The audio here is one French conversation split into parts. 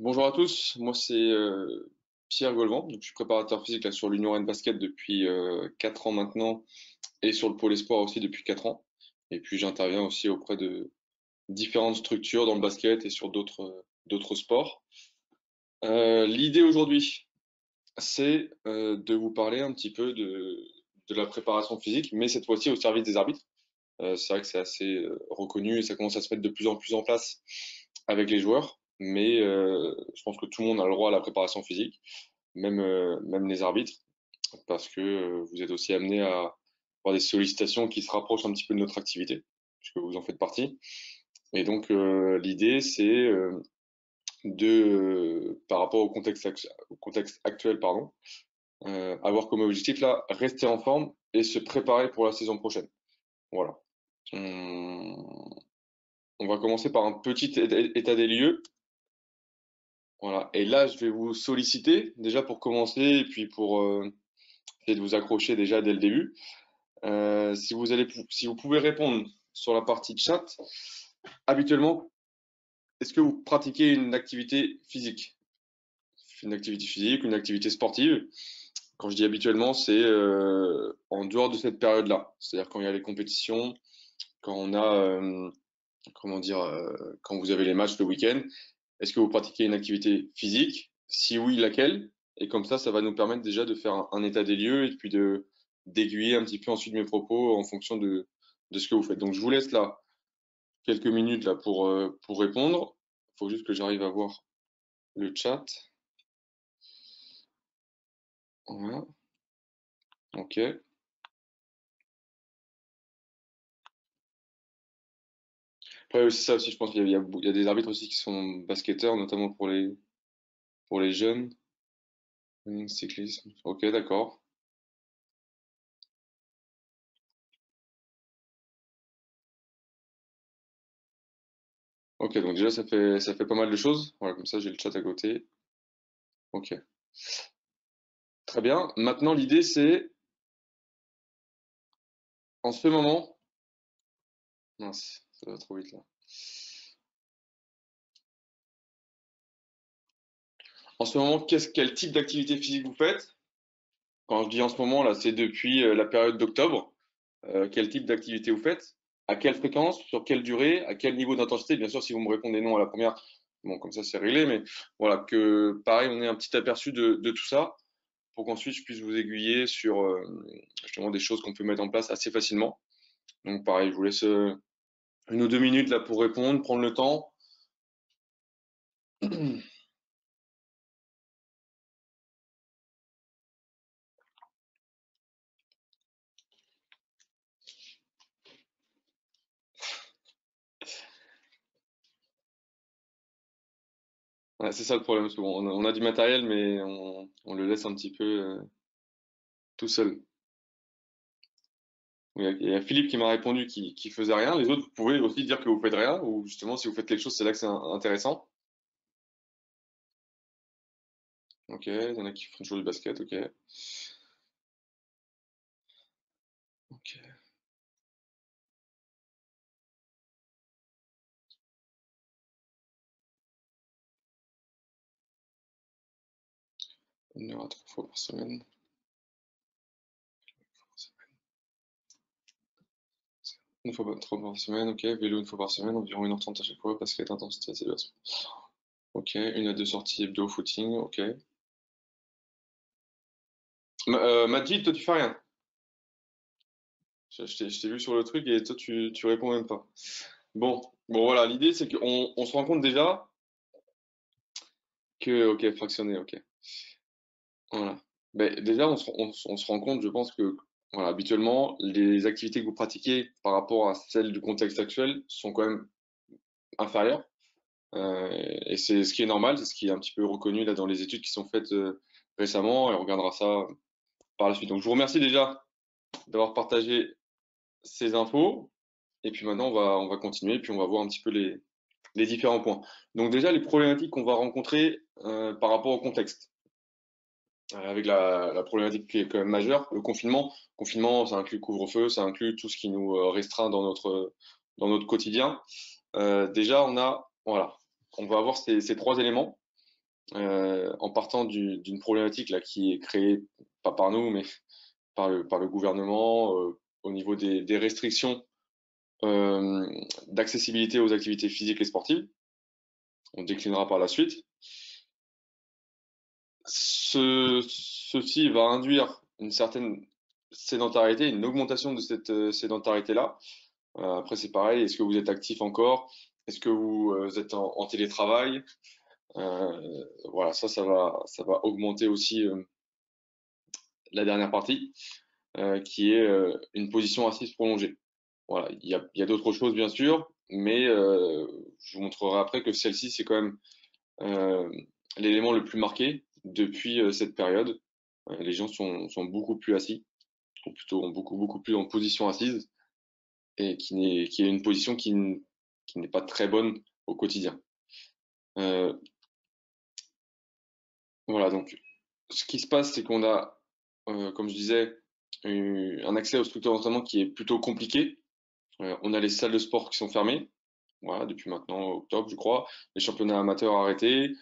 Bonjour à tous, moi c'est Pierre Golvan, donc je suis préparateur physique là, sur l'Union Rennes Basket depuis 4 ans maintenant et sur le pôle espoir aussi depuis 4 ans. Et puis j'interviens aussi auprès de différentes structures dans le basket et sur d'autres sports. L'idée aujourd'hui, c'est de vous parler un petit peu de la préparation physique, mais cette fois-ci au service des arbitres. C'est vrai que c'est assez reconnu et ça commence à se mettre de plus en plus en place avec les joueurs, mais je pense que tout le monde a le droit à la préparation physique, même les arbitres, parce que vous êtes aussi amené à avoir des sollicitations qui se rapprochent un petit peu de notre activité, puisque vous en faites partie. Et donc l'idée, c'est par rapport au contexte actuel, pardon, avoir comme objectif là, rester en forme et se préparer pour la saison prochaine. Voilà. On, on va commencer par un petit état des lieux. Voilà. Et là, je vais vous solliciter déjà pour commencer et puis pour essayer de vous accrocher déjà dès le début. Si vous pouvez répondre sur la partie chat, habituellement, est-ce que vous pratiquez une activité physique? Une activité physique, une activité sportive? Quand je dis habituellement, c'est en dehors de cette période-là. C'est-à-dire quand il y a les compétitions, quand on a, comment dire, quand vous avez les matchs le week-end. Est-ce que vous pratiquez une activité physique? Si oui, laquelle? Et comme ça va nous permettre déjà de faire un état des lieux et puis d'aiguiller un petit peu ensuite mes propos en fonction de ce que vous faites. Donc je vous laisse là quelques minutes là pour répondre. Il faut juste que j'arrive à voir le chat. Voilà. Ok. Après aussi ça aussi, je pense qu'il y a des arbitres aussi qui sont basketteurs, notamment pour les jeunes. Cyclisme. Ok, d'accord. Ok, donc déjà ça fait pas mal de choses. Voilà, comme ça j'ai le chat à côté. Ok. Très bien. Maintenant, l'idée, c'est, en ce moment, mince, ça va trop vite là. En ce moment, quel type d'activité physique vous faites? Quand je dis en ce moment, là, c'est depuis la période d'octobre. Quel type d'activité vous faites? À quelle fréquence? Sur quelle durée? À quel niveau d'intensité? Bien sûr, si vous me répondez non à la première, bon, comme ça, c'est réglé, mais voilà, que pareil, on ait un petit aperçu de tout ça pour qu'ensuite je puisse vous aiguiller sur justement des choses qu'on peut mettre en place assez facilement. Donc, pareil, je vous laisse 1 ou 2 minutes là pour répondre, prendre le temps. Ouais, c'est ça le problème, souvent. On a du matériel, mais on le laisse un petit peu tout seul. Il y a Philippe qui m'a répondu qui faisait rien. Les autres, vous pouvez aussi dire que vous faites rien, ou justement, si vous faites quelque chose, c'est là que c'est intéressant. Ok, il y en a qui font toujours du basket, ok. Ok. Une heure à 3 fois par semaine. Une fois, 3 fois par semaine, ok. Vélo 1 fois par semaine, environ 1h30 à chaque fois, basket, intensité, assez basse. Ok, 1 à 2 sorties hebdo, footing, ok. Majid, toi tu fais rien. Je t'ai vu sur le truc et toi tu réponds même pas. Bon voilà, l'idée c'est qu'on se rend compte déjà que, ok, fractionné, ok. Voilà. Ben, déjà, on se rend compte, je pense que, voilà, habituellement, les activités que vous pratiquez par rapport à celles du contexte actuel sont quand même inférieures. Et c'est ce qui est normal, c'est ce qui est un petit peu reconnu là dans les études qui sont faites récemment et on regardera ça par la suite. Donc, je vous remercie déjà d'avoir partagé ces infos. Et puis maintenant, on va continuer et puis on va voir un petit peu les différents points. Donc déjà, les problématiques qu'on va rencontrer par rapport au contexte. Avec la problématique qui est quand même majeure, le confinement, ça inclut couvre-feu, ça inclut tout ce qui nous restreint dans notre quotidien. Déjà, voilà, on va avoir ces 3 éléments. en partant d'une problématique là qui est créée pas par nous, mais par le gouvernement au niveau des restrictions euh, d'accessibilité aux activités physiques et sportives. On déclinera par la suite. Ceci va induire une certaine sédentarité, une augmentation de cette sédentarité-là. Après, c'est pareil, est-ce que vous êtes actif encore? Est-ce que vous êtes en télétravail? Voilà, ça va augmenter aussi la dernière partie, qui est une position assise prolongée. Voilà, il y a d'autres choses bien sûr, mais je vous montrerai après que celle-ci, c'est quand même euh, l'élément le plus marqué depuis cette période. Les gens sont beaucoup plus assis, ou plutôt beaucoup plus en position assise, et qui est une position qui n'est pas très bonne au quotidien. Euh, voilà, donc ce qui se passe, c'est qu'on a, comme je disais, un accès aux structures d'entraînement qui est plutôt compliqué. On a les salles de sport qui sont fermées, voilà, depuis maintenant octobre, je crois. Les championnats amateurs arrêtés.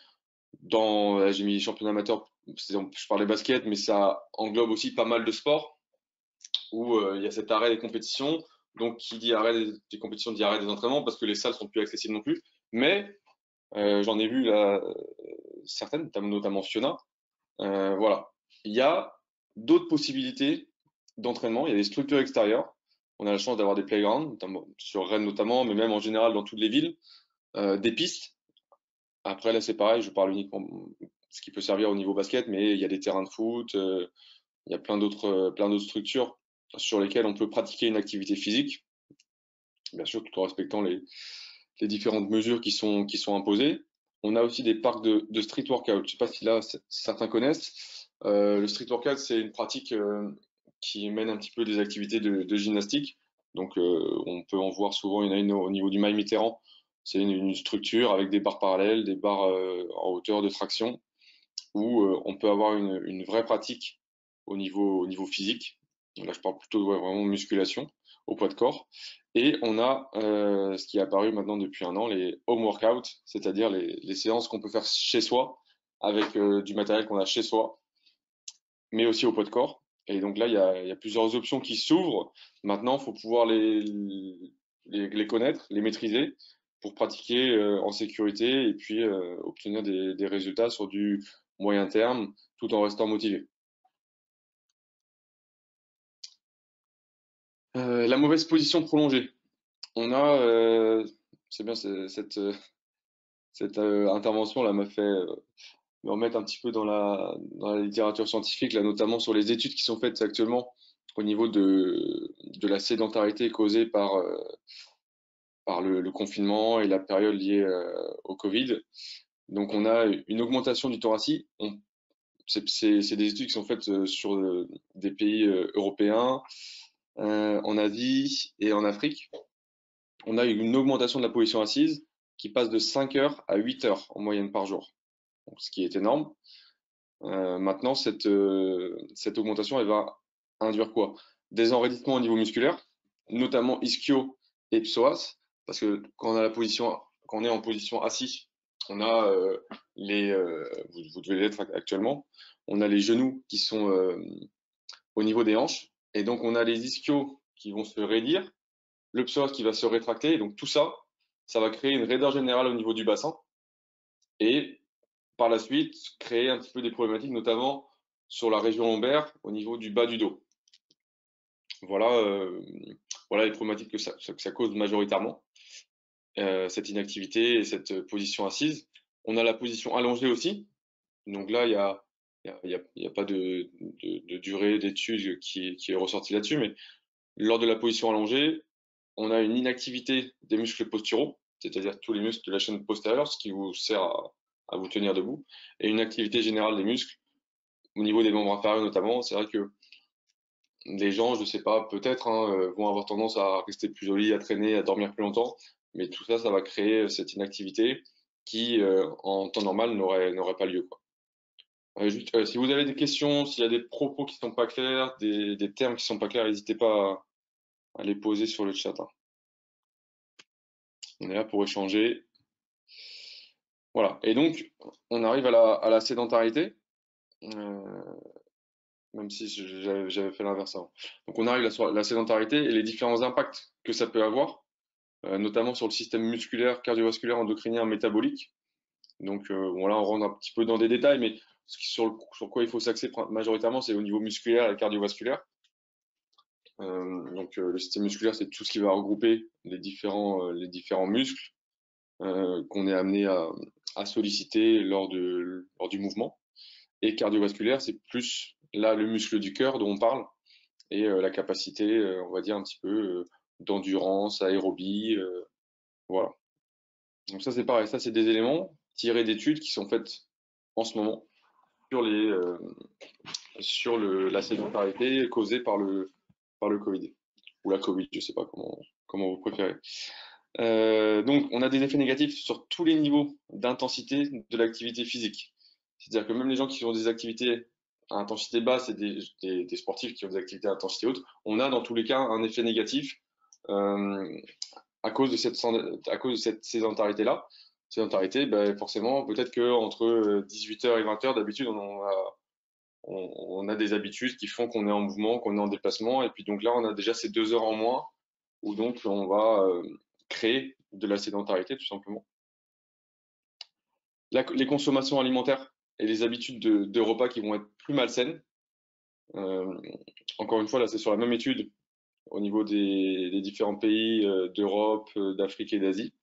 J'ai mis les championnats amateurs, je parlais basket, mais ça englobe aussi pas mal de sports où il y a cet arrêt des compétitions. Donc, qui dit arrêt des compétitions dit arrêt des entraînements parce que les salles sont plus accessibles non plus. Mais j'en ai vu là, certaines, notamment Fiona. Voilà. Il y a d'autres possibilités d'entraînement. Il y a des structures extérieures. On a la chance d'avoir des playgrounds, notamment, sur Rennes notamment, mais même en général dans toutes les villes, des pistes. Après, là, c'est pareil, je parle uniquement ce qui peut servir au niveau basket, mais il y a des terrains de foot, il y a plein d'autres structures sur lesquelles on peut pratiquer une activité physique, bien sûr, tout en respectant les différentes mesures qui sont imposées. On a aussi des parcs de street workout. Je sais pas si là, certains connaissent. Le street workout, c'est une pratique qui mène un petit peu des activités de gymnastique. Donc, on peut en voir souvent. Il y en a une au niveau du Mail Mitterrand. C'est une structure avec des barres parallèles, des barres en hauteur de traction, où on peut avoir une vraie pratique au niveau physique. Là, je parle plutôt de ouais, vraiment musculation au poids de corps. Et on a ce qui est apparu maintenant depuis un an, les home workouts, c'est-à-dire les séances qu'on peut faire chez soi avec du matériel qu'on a chez soi, mais aussi au poids de corps. Et donc là, il y a plusieurs options qui s'ouvrent. Maintenant, il faut pouvoir les connaître, les maîtriser pour pratiquer en sécurité et puis obtenir des résultats sur du moyen terme tout en restant motivé. La mauvaise position prolongée. On a, c'est bien, cette intervention là m'a fait me remettre un petit peu dans la littérature scientifique, là, notamment sur les études qui sont faites actuellement au niveau de la sédentarité causée par le confinement et la période liée au Covid. Donc, on a une augmentation du thoracique. C'est des études qui sont faites sur des pays européens, en Asie et en Afrique. On a une augmentation de la position assise qui passe de 5 heures à 8 heures en moyenne par jour, donc, ce qui est énorme. Maintenant, cette augmentation, elle va induire quoi? Des enraidissements au niveau musculaire, notamment ischio et psoas, parce que quand on est en position assis, on a vous devez l'être actuellement, on a les genoux qui sont au niveau des hanches, et donc on a les ischios qui vont se raidir, le psoas qui va se rétracter, et donc tout ça, ça va créer une raideur générale au niveau du bassin, et par la suite créer un petit peu des problématiques, notamment sur la région lombaire au niveau du bas du dos. Voilà, voilà les problématiques que ça cause majoritairement, cette inactivité et cette position assise. On a la position allongée aussi. Donc là, il y a pas de durée d'étude qui est ressortie là-dessus, mais lors de la position allongée, on a une inactivité des muscles posturaux, c'est-à-dire tous les muscles de la chaîne postérieure, ce qui vous sert à vous tenir debout, et une activité générale des muscles au niveau des membres inférieurs notamment. C'est vrai que les gens, je sais pas, peut-être hein, vont avoir tendance à rester plus au lit, à traîner, à dormir plus longtemps, mais tout ça, ça va créer cette inactivité qui, en temps normal, n'aurait pas lieu, quoi. Juste, si vous avez des questions, s'il y a des propos qui sont pas clairs, des termes qui sont pas clairs, n'hésitez pas à les poser sur le chat, hein. On est là pour échanger. Voilà. Et donc, on arrive à la sédentarité, euh, même si j'avais fait l'inverse avant. Donc, on arrive à la sédentarité et les différents impacts que ça peut avoir, notamment sur le système musculaire, cardiovasculaire, endocrinien, métabolique. Donc, bon, là, on rentre un petit peu dans des détails, mais sur quoi il faut s'axer majoritairement, c'est au niveau musculaire et cardiovasculaire. Donc, le système musculaire, c'est tout ce qui va regrouper les différents muscles qu'on est amené à solliciter lors du mouvement. Et cardiovasculaire, c'est plus là le muscle du cœur dont on parle et la capacité, on va dire un petit peu d'endurance, aérobie, voilà. Donc ça c'est pareil, ça c'est des éléments tirés d'études qui sont faites en ce moment sur la sédentarité causée par le Covid ou la Covid, je sais pas comment vous préférez. Donc, on a des effets négatifs sur tous les niveaux d'intensité de l'activité physique. C'est-à-dire que même les gens qui ont des activités à intensité basse et des sportifs qui ont des activités à intensité haute, on a dans tous les cas un effet négatif euh, à cause de à cause de cette sédentarité-là. Sédentarité, ben, forcément, peut-être qu'entre 18h et 20h, d'habitude, on a des habitudes qui font qu'on est en mouvement, qu'on est en déplacement, et puis donc là, on a déjà ces 2 heures en moins où donc on va créer de la sédentarité tout simplement. Les consommations alimentaires et les habitudes de repas qui vont être plus malsaines. Euh, Encore une fois, là c'est sur la même étude au niveau des différents pays d'Europe, d'Afrique et d'Asie.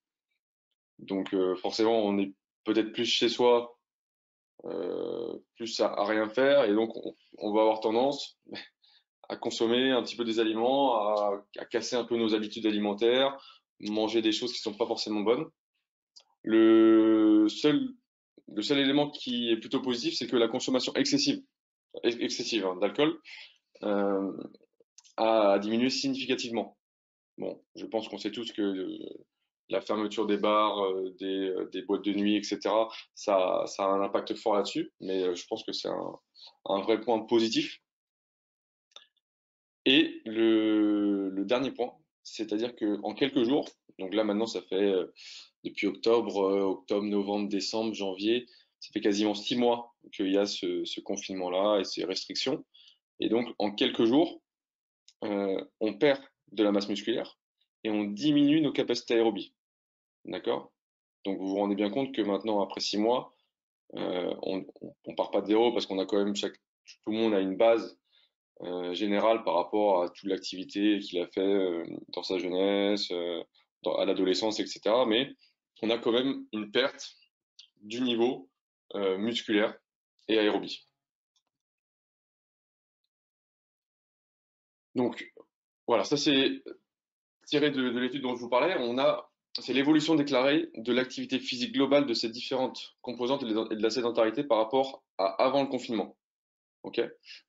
Donc forcément, on est peut-être plus chez soi, plus à rien faire, et donc on va avoir tendance à consommer un petit peu des aliments, à casser un peu nos habitudes alimentaires, manger des choses qui sont pas forcément bonnes. Le seul, le seul élément qui est plutôt positif, c'est que la consommation excessive hein, d'alcool euh, a diminué significativement. Bon, je pense qu'on sait tous que la fermeture des bars, des boîtes de nuit, etc., ça a un impact fort là-dessus, mais je pense que c'est un vrai point positif. Et le dernier point, c'est-à-dire qu'en quelques jours, donc là maintenant ça fait depuis octobre, novembre, décembre, janvier, ça fait quasiment 6 mois qu'il y a ce confinement-là et ces restrictions. Et donc en quelques jours, on perd de la masse musculaire et on diminue nos capacités aérobies. D'accord? Donc vous vous rendez bien compte que maintenant, après 6 mois, on part pas de zéro parce qu'on a quand même tout le monde a une base général par rapport à toute l'activité qu'il a fait dans sa jeunesse, à l'adolescence, etc. Mais on a quand même une perte du niveau musculaire et aérobie. Donc voilà, ça c'est tiré de l'étude dont je vous parlais. C'est l'évolution déclarée de l'activité physique globale de ces différentes composantes et de la sédentarité par rapport à avant le confinement. Ok.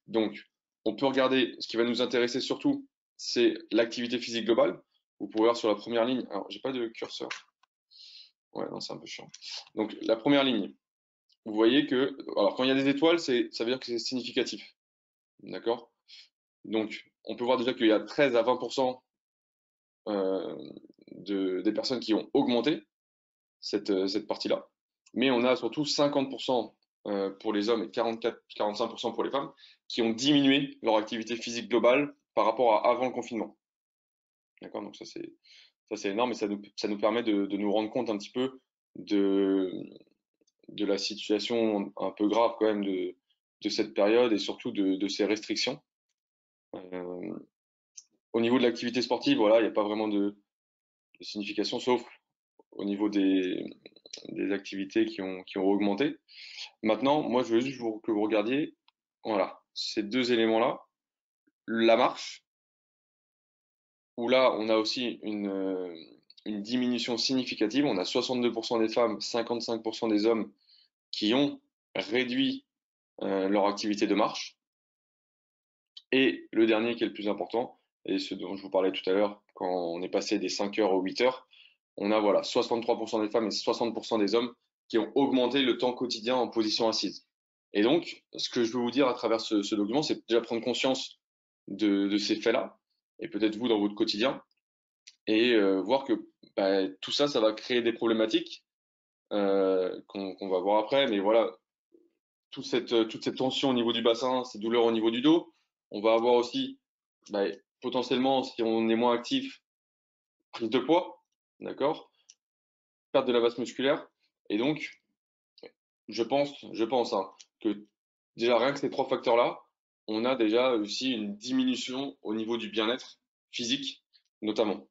Donc, on peut regarder, ce qui va nous intéresser surtout, c'est l'activité physique globale. Vous pouvez voir sur la première ligne, alors j'ai pas de curseur. Ouais, non, c'est un peu chiant. Donc, la première ligne, vous voyez que, alors quand il y a des étoiles, ça veut dire que c'est significatif. D'accord? Donc, on peut voir déjà qu'il y a 13 à 20% euh, des personnes qui ont augmenté cette partie-là. Mais on a surtout 50% pour les hommes et 44-45% pour les femmes qui ont diminué leur activité physique globale par rapport à avant le confinement. D'accord? Donc ça c'est énorme et ça nous permet de nous rendre compte un petit peu de, de la situation un peu grave quand même de cette période et surtout de ces restrictions. Euh, Au niveau de l'activité sportive, voilà, il n'y a pas vraiment de signification sauf au niveau des activités qui ont augmenté. Maintenant, moi, je veux juste que vous regardiez, voilà, ces deux éléments-là. La marche, où là, on a aussi une diminution significative. On a 62% des femmes, 55% des hommes qui ont réduit leur activité de marche. Et le dernier qui est le plus important, et ce dont je vous parlais tout à l'heure, quand on est passé des 5 heures aux 8 heures, on a voilà, 63% des femmes et 60% des hommes qui ont augmenté le temps quotidien en position assise. Et donc, ce que je veux vous dire à travers ce document, c'est déjà prendre conscience de ces faits-là, et peut-être vous dans votre quotidien, et voir que bah, tout ça, ça va créer des problématiques qu'on va voir après. Mais voilà, toute cette tension au niveau du bassin, ces douleurs au niveau du dos. On va avoir aussi, bah, potentiellement, si on est moins actif, prise de poids, d'accord? Perte de la masse musculaire. Et donc, je pense hein, que déjà rien que ces trois facteurs-là, on a déjà aussi une diminution au niveau du bien-être physique, notamment.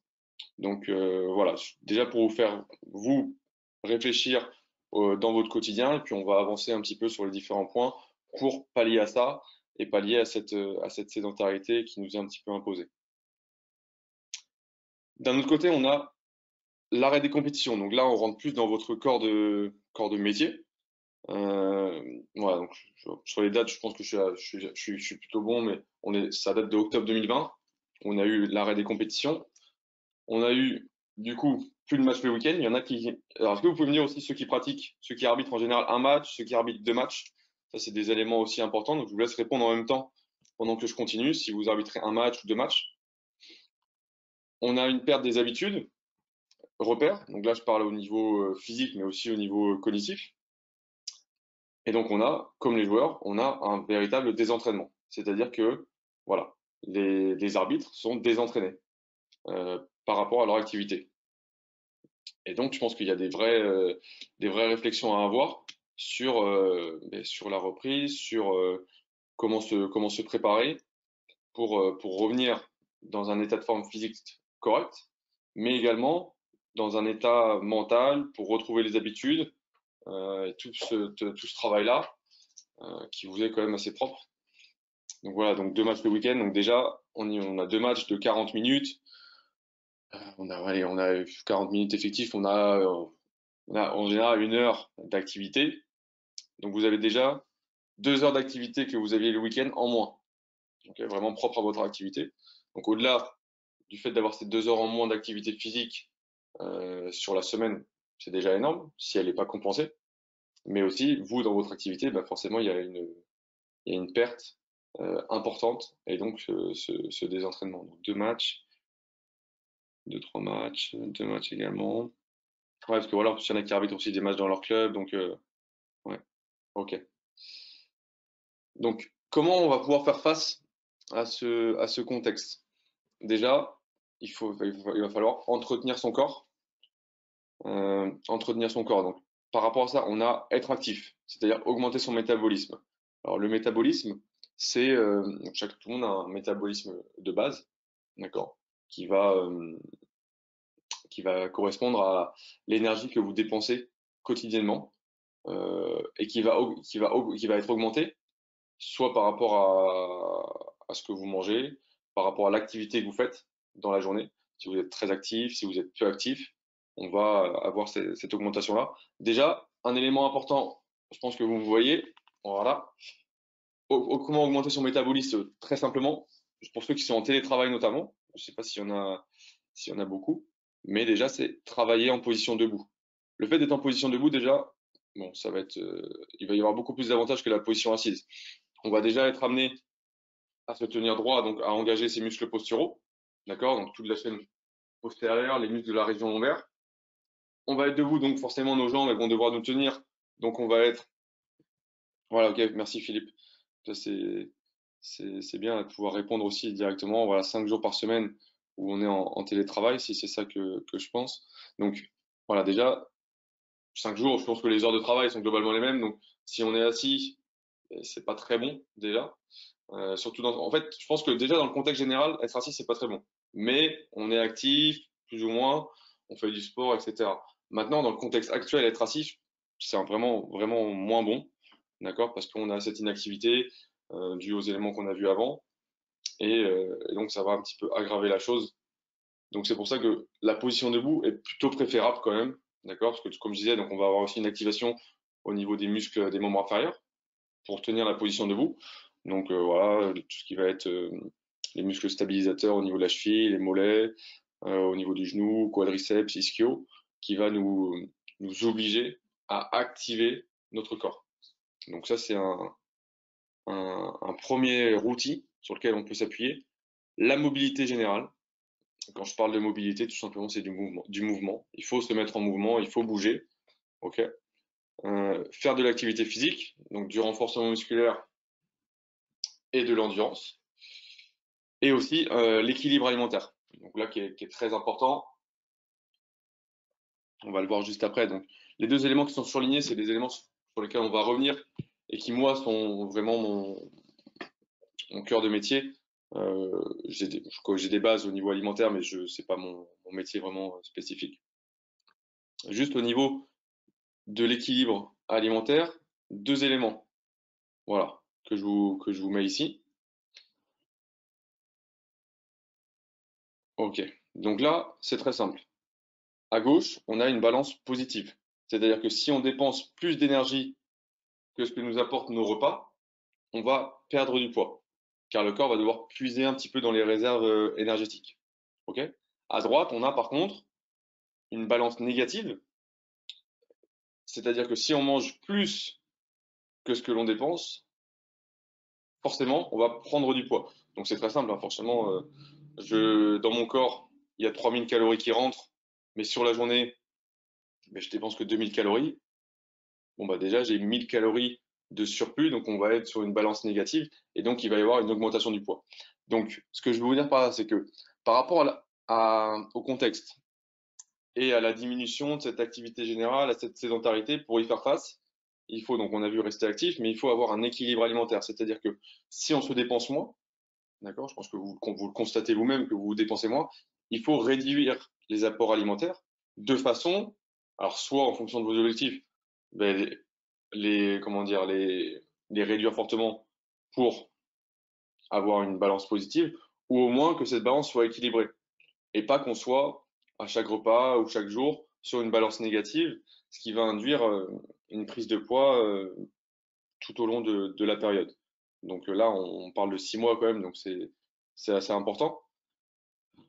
Donc voilà, déjà pour vous faire vous réfléchir dans votre quotidien, et puis on va avancer un petit peu sur les différents points pour pallier à ça et pallier à cette sédentarité qui nous est un petit peu imposée. D'un autre côté, on a l'arrêt des compétitions. Donc là, on rentre plus dans votre corps de métier. Voilà, donc sur les dates, je pense que je suis plutôt bon, mais ça date de octobre 2020. On a eu l'arrêt des compétitions. On a eu, du coup, plus de matchs le week-end. Il y en a qui. Alors, est-ce que vous pouvez me dire aussi ceux qui pratiquent, ceux qui arbitrent en général un match, ceux qui arbitrent deux matchs? Ça, c'est des éléments aussi importants. Donc, je vous laisse répondre en même temps pendant que je continue, si vous arbitrez un match ou deux matchs. On a une perte des habitudes, repères. Donc là, je parle au niveau physique, mais aussi au niveau cognitif. Et donc, comme les joueurs, on a un véritable désentraînement. C'est-à-dire que, voilà, les arbitres sont désentraînés par rapport à leur activité. Et donc, je pense qu'il y a des vraies réflexions à avoir sur la reprise, sur comment se préparer pour revenir dans un état de forme physique correct, mais également dans un état mental pour retrouver les habitudes et tout ce travail-là qui vous est quand même assez propre. Donc voilà, donc deux matchs le week-end. Donc déjà, on a deux matchs de 40 minutes. On a 40 minutes effectifs. On a en général une heure d'activité. Donc vous avez déjà 2 heures d'activité que vous aviez le week-end en moins. Donc vraiment propre à votre activité. Donc au-delà du fait d'avoir ces 2 heures en moins d'activité physique sur la semaine, c'est déjà énorme si elle n'est pas compensée. Mais aussi, vous, dans votre activité, bah forcément, il y a une perte importante et donc ce désentraînement. Donc deux matchs, trois matchs, deux matchs également. Ouais, parce que voilà, il y en a qui arbitrent aussi des matchs dans leur club, donc ouais, ok. Donc, comment on va pouvoir faire face à ce contexte? Déjà, il va falloir entretenir son corps. Entretenir son corps. Donc, par rapport à ça, on a être actif, c'est-à-dire augmenter son métabolisme. Alors, le métabolisme, tout le monde a un métabolisme de base, d'accord, qui va, euh, qui va correspondre à l'énergie que vous dépensez quotidiennement et qui va être augmenté soit par rapport à ce que vous mangez, par rapport à l'activité que vous faites dans la journée. Si vous êtes très actif, si vous êtes peu actif, on va avoir cette augmentation-là. Déjà, un élément important, je pense que vous voyez, voilà, comment augmenter son métabolisme très simplement, pour ceux qui sont en télétravail notamment, je ne sais pas s'il y en a beaucoup, mais déjà, c'est travailler en position debout. Le fait d'être en position debout, déjà, bon, il va y avoir beaucoup plus d'avantages que la position assise. On va déjà être amené à se tenir droit, donc à engager ses muscles posturaux, d'accord, donc toute la chaîne postérieure, les muscles de la région lombaire. On va être debout, donc forcément nos jambes elles vont devoir nous tenir, donc on va être, voilà, ok, merci Philippe, ça c'est bien de pouvoir répondre aussi directement, voilà, 5 jours par semaine où on est en télétravail, si c'est ça que je pense. Donc voilà, déjà 5 jours, je pense que les heures de travail sont globalement les mêmes, donc si on est assis, c'est pas très bon déjà. En fait, je pense que déjà dans le contexte général, être assis, c'est pas très bon. Mais on est actif, plus ou moins, on fait du sport, etc. Maintenant, dans le contexte actuel, être assis, c'est vraiment, vraiment moins bon, d'accord? Parce qu'on a cette inactivité due aux éléments qu'on a vus avant, et donc ça va un petit peu aggraver la chose. Donc c'est pour ça que la position debout est plutôt préférable quand même, d'accord? Parce que comme je disais, donc on va avoir aussi une activation au niveau des muscles des membres inférieurs pour tenir la position debout. Donc voilà, tout ce qui va être les muscles stabilisateurs au niveau de la cheville, les mollets, au niveau du genou, quadriceps, ischio, qui va nous obliger à activer notre corps. Donc ça, c'est un premier outil sur lequel on peut s'appuyer. La mobilité générale. Quand je parle de mobilité, tout simplement, c'est du mouvement, du mouvement. Il faut se mettre en mouvement, il faut bouger. ok? Faire de l'activité physique, donc du renforcement musculaire et de l'endurance, et aussi l'équilibre alimentaire. Donc là, qui est très important, on va le voir juste après. Donc, les deux éléments qui sont surlignés, c'est des éléments sur lesquels on va revenir et qui, moi, sont vraiment mon cœur de métier. J'ai des bases au niveau alimentaire, mais c'est pas mon métier vraiment spécifique. Juste au niveau de l'équilibre alimentaire, deux éléments, voilà, que je vous mets ici. Ok. Donc là, c'est très simple. À gauche, on a une balance positive. C'est-à-dire que si on dépense plus d'énergie que ce que nous apportent nos repas, on va perdre du poids, car le corps va devoir puiser un petit peu dans les réserves énergétiques. Ok? À droite, on a par contre une balance négative, c'est-à-dire que si on mange plus que ce que l'on dépense, forcément, on va prendre du poids. Donc c'est très simple, hein, forcément, dans mon corps, il y a 3000 calories qui rentrent, mais sur la journée, mais je dépense que 2000 calories. Bon, bah déjà, j'ai 1000 calories de surplus, donc on va être sur une balance négative, et donc il va y avoir une augmentation du poids. Donc, ce que je veux vous dire par là, c'est que par rapport au contexte et à la diminution de cette activité générale, à cette sédentarité, pour y faire face, il faut, donc on a vu rester actif, mais il faut avoir un équilibre alimentaire. C'est-à-dire que si on se dépense moins, d'accord, je pense que vous le constatez vous-même, que vous vous dépensez moins, il faut réduire les apports alimentaires de façon, alors soit en fonction de vos objectifs, ben, comment dire, les réduire fortement pour avoir une balance positive, ou au moins que cette balance soit équilibrée, et pas qu'on soit à chaque repas ou chaque jour sur une balance négative, ce qui va induire une prise de poids tout au long de la période. Donc là, on parle de 6 mois quand même, donc c'est assez important.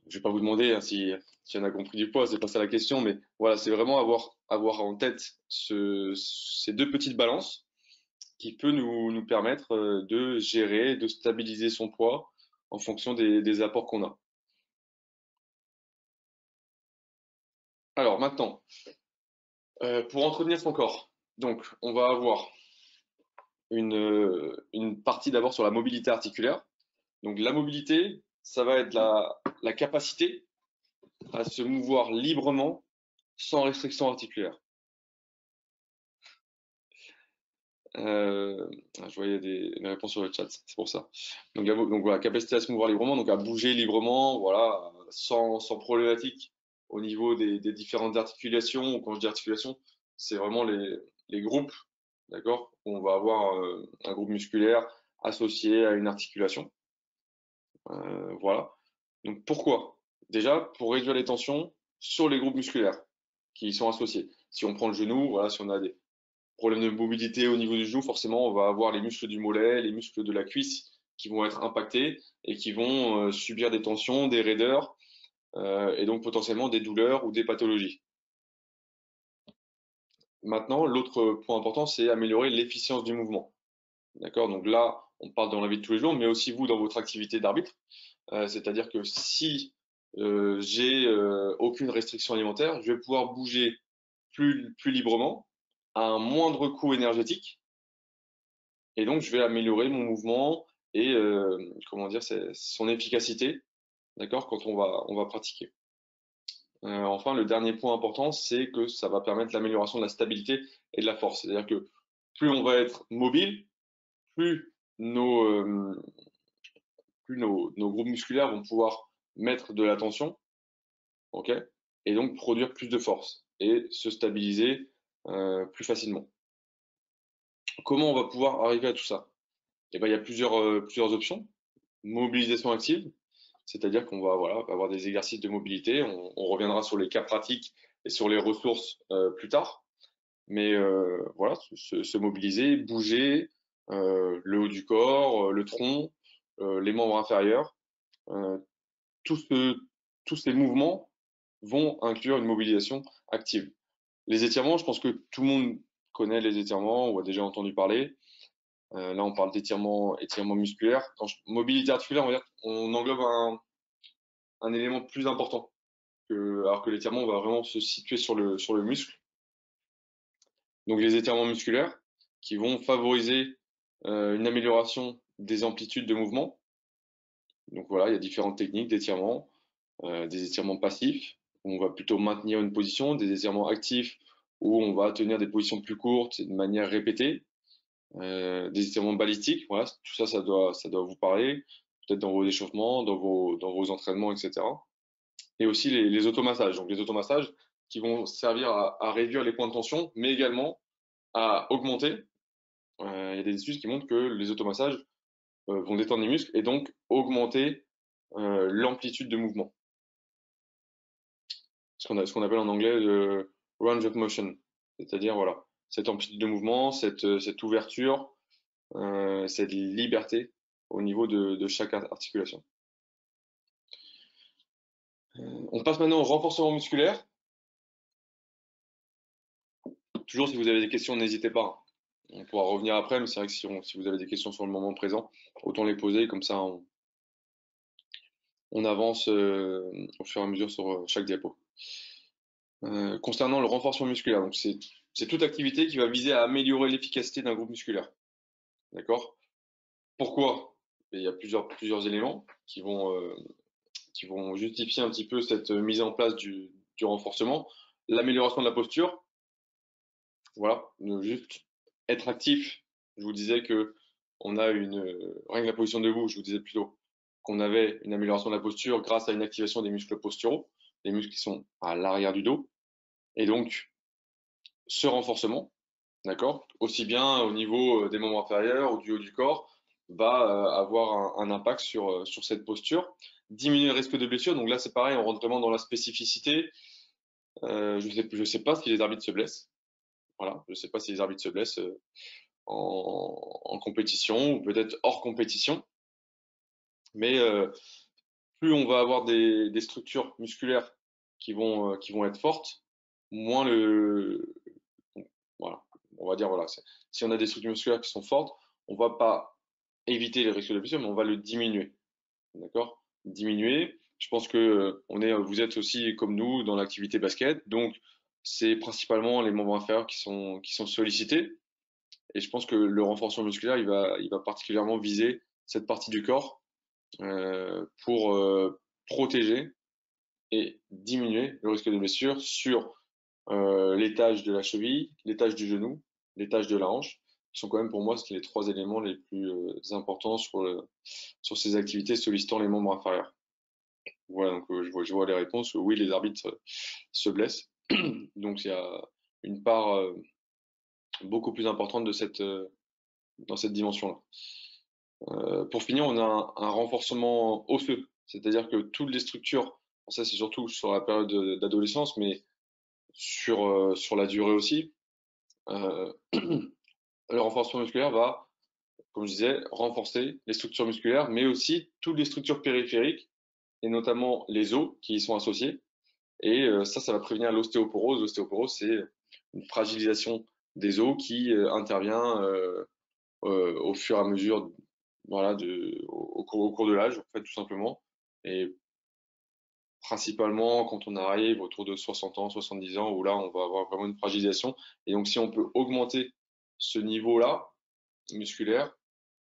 Je vais pas vous demander hein, si on a compris du poids, c'est pas ça la question, mais voilà, c'est vraiment avoir en tête ces deux petites balances qui peut nous permettre de gérer, de stabiliser son poids en fonction des apports qu'on a. Alors maintenant, pour entretenir son corps, donc on va avoir une partie d'abord sur la mobilité articulaire. Donc la mobilité, ça va être la capacité à se mouvoir librement sans restriction articulaire. Euh, je voyais des réponses sur le chat, c'est pour ça. Donc voilà, capacité à se mouvoir librement, donc à bouger librement, voilà, sans problématique au niveau des différentes articulations. Quand je dis articulation, c'est vraiment les groupes, d'accord? On va avoir un groupe musculaire associé à une articulation. Voilà. Donc pourquoi? Déjà, pour réduire les tensions sur les groupes musculaires qui y sont associés. Si on prend le genou, voilà, si on a des problèmes de mobilité au niveau du genou, forcément, on va avoir les muscles du mollet, les muscles de la cuisse qui vont être impactés et qui vont subir des tensions, des raideurs et donc potentiellement des douleurs ou des pathologies. Maintenant, l'autre point important, c'est améliorer l'efficience du mouvement. D'accord? Donc là, on parle dans la vie de tous les jours, mais aussi vous dans votre activité d'arbitre. C'est-à-dire que si j'ai aucune restriction alimentaire, je vais pouvoir bouger plus librement, à un moindre coût énergétique, et donc je vais améliorer mon mouvement et comment dire, son efficacité, d'accord, quand on va pratiquer. Enfin, le dernier point important, c'est que ça va permettre l'amélioration de la stabilité et de la force. C'est-à-dire que plus on va être mobile, plus nos, euh, nos groupes musculaires vont pouvoir mettre de la tension, ok, et donc produire plus de force et se stabiliser plus facilement. Comment on va pouvoir arriver à tout ça? Eh ben, il y a plusieurs options. Mobilisation active, c'est-à-dire qu'on va voilà, avoir des exercices de mobilité. On reviendra sur les cas pratiques et sur les ressources plus tard. Mais voilà, se mobiliser, bouger, le haut du corps, le tronc, les membres inférieurs. Euh, tout ce- tous ces mouvements vont inclure une mobilisation active. Les étirements, je pense que tout le monde connaît les étirements ou a déjà entendu parler. Là, on parle étirement musculaire. Mobilité articulaire, on englobe un élément plus important, alors que l'étirement va vraiment se situer sur le muscle. Donc les étirements musculaires qui vont favoriser une amélioration des amplitudes de mouvement. Donc voilà, il y a différentes techniques d'étirement, des étirements passifs, où on va plutôt maintenir une position, des étirements actifs, où on va tenir des positions plus courtes de manière répétée, des étirements balistiques, voilà, tout ça, ça doit vous parler, peut-être dans vos échauffements, dans vos entraînements, etc. Et aussi les automassages. Donc les automassages qui vont servir à réduire les points de tension, mais également à augmenter. Il y a des études qui montrent que les automassages vont détendre les muscles et donc augmenter l'amplitude de mouvement. Ce qu'on appelle en anglais le range of motion. C'est-à-dire, voilà, cette amplitude de mouvement, cette ouverture, cette liberté au niveau de chaque articulation. On passe maintenant au renforcement musculaire. Toujours, si vous avez des questions, n'hésitez pas. On pourra revenir après, mais c'est vrai que si vous avez des questions sur le moment présent, autant les poser, comme ça on avance au fur et à mesure sur chaque diapo. Concernant le renforcement musculaire, donc c'est toute activité qui va viser à améliorer l'efficacité d'un groupe musculaire. D'accord? Pourquoi? Il y a plusieurs éléments qui vont justifier un petit peu cette mise en place du renforcement. L'amélioration de la posture, voilà, juste être actif. Je vous disais que on a rien que la position debout, je vous disais plutôt qu'on avait une amélioration de la posture grâce à une activation des muscles posturaux, les muscles qui sont à l'arrière du dos. Et donc, ce renforcement, d'accord, aussi bien au niveau des membres inférieurs ou du haut du corps, va avoir un impact sur cette posture, diminuer le risque de blessure. Donc là, c'est pareil, on rentre vraiment dans la spécificité. Je sais pas si les arbitres se blessent. Voilà, je sais pas si les arbitres se blessent en compétition ou peut-être hors compétition. Mais plus on va avoir des structures musculaires qui vont être fortes, moins voilà, on va dire, voilà, si on a des structures musculaires qui sont fortes, on va pas éviter les risques de blessure, mais on va le diminuer. D'accord? Diminuer. Je pense que vous êtes aussi comme nous dans l'activité basket, donc c'est principalement les membres inférieurs qui sont sollicités. Et je pense que le renforcement musculaire, il va particulièrement viser cette partie du corps pour protéger et diminuer le risque de blessure sur l'étage de la cheville, l'étage du genou, l'étage de la hanche, qui sont quand même pour moi les trois éléments les plus importants sur ces activités sollicitant les membres inférieurs. Voilà, donc je vois les réponses. Oui, les arbitres se blessent. Donc il y a une part beaucoup plus importante dans cette dimension-là. Pour finir, on a un renforcement osseux, c'est-à-dire que toutes les structures, ça c'est surtout sur la période d'adolescence, mais sur la durée aussi, le renforcement musculaire va, comme je disais, renforcer les structures musculaires, mais aussi toutes les structures périphériques, et notamment les os qui y sont associés. Et ça va prévenir l'ostéoporose. L'ostéoporose, c'est une fragilisation des os qui intervient au fur et à mesure, voilà, au cours de l'âge, en fait, tout simplement. Et principalement quand on arrive autour de 60 ans, 70 ans, où là, on va avoir vraiment une fragilisation. Et donc, si on peut augmenter ce niveau-là musculaire,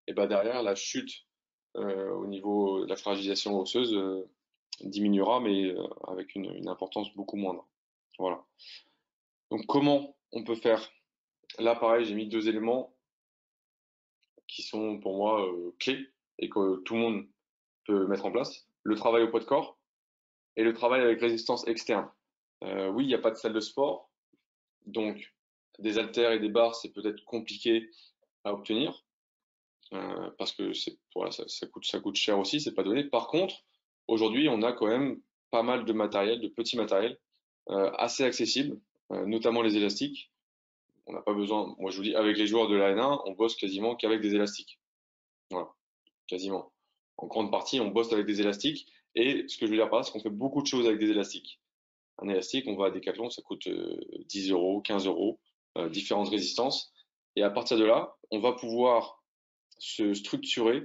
et ben derrière, la chute au niveau de la fragilisation osseuse diminuera, mais avec une importance beaucoup moindre. Voilà. Donc, comment on peut faire? Là, pareil, j'ai mis deux éléments qui sont pour moi clés et que tout le monde peut mettre en place. Le travail au poids de corps et le travail avec résistance externe. Oui, il n'y a pas de salle de sport, donc des haltères et des barres, c'est peut-être compliqué à obtenir parce que voilà, ça coûte cher aussi, c'est pas donné. Par contre, aujourd'hui, on a quand même pas mal de matériel, de petits matériels assez accessibles, notamment les élastiques. On n'a pas besoin, moi je vous dis, avec les joueurs de la N1, on bosse quasiment qu'avec des élastiques. Voilà, quasiment. En grande partie, on bosse avec des élastiques. Et ce que je veux dire par là, c'est qu'on fait beaucoup de choses avec des élastiques. Un élastique, on va à Decathlon, ça coûte 10 euros, 15 euros, différentes résistances. Et à partir de là, on va pouvoir se structurer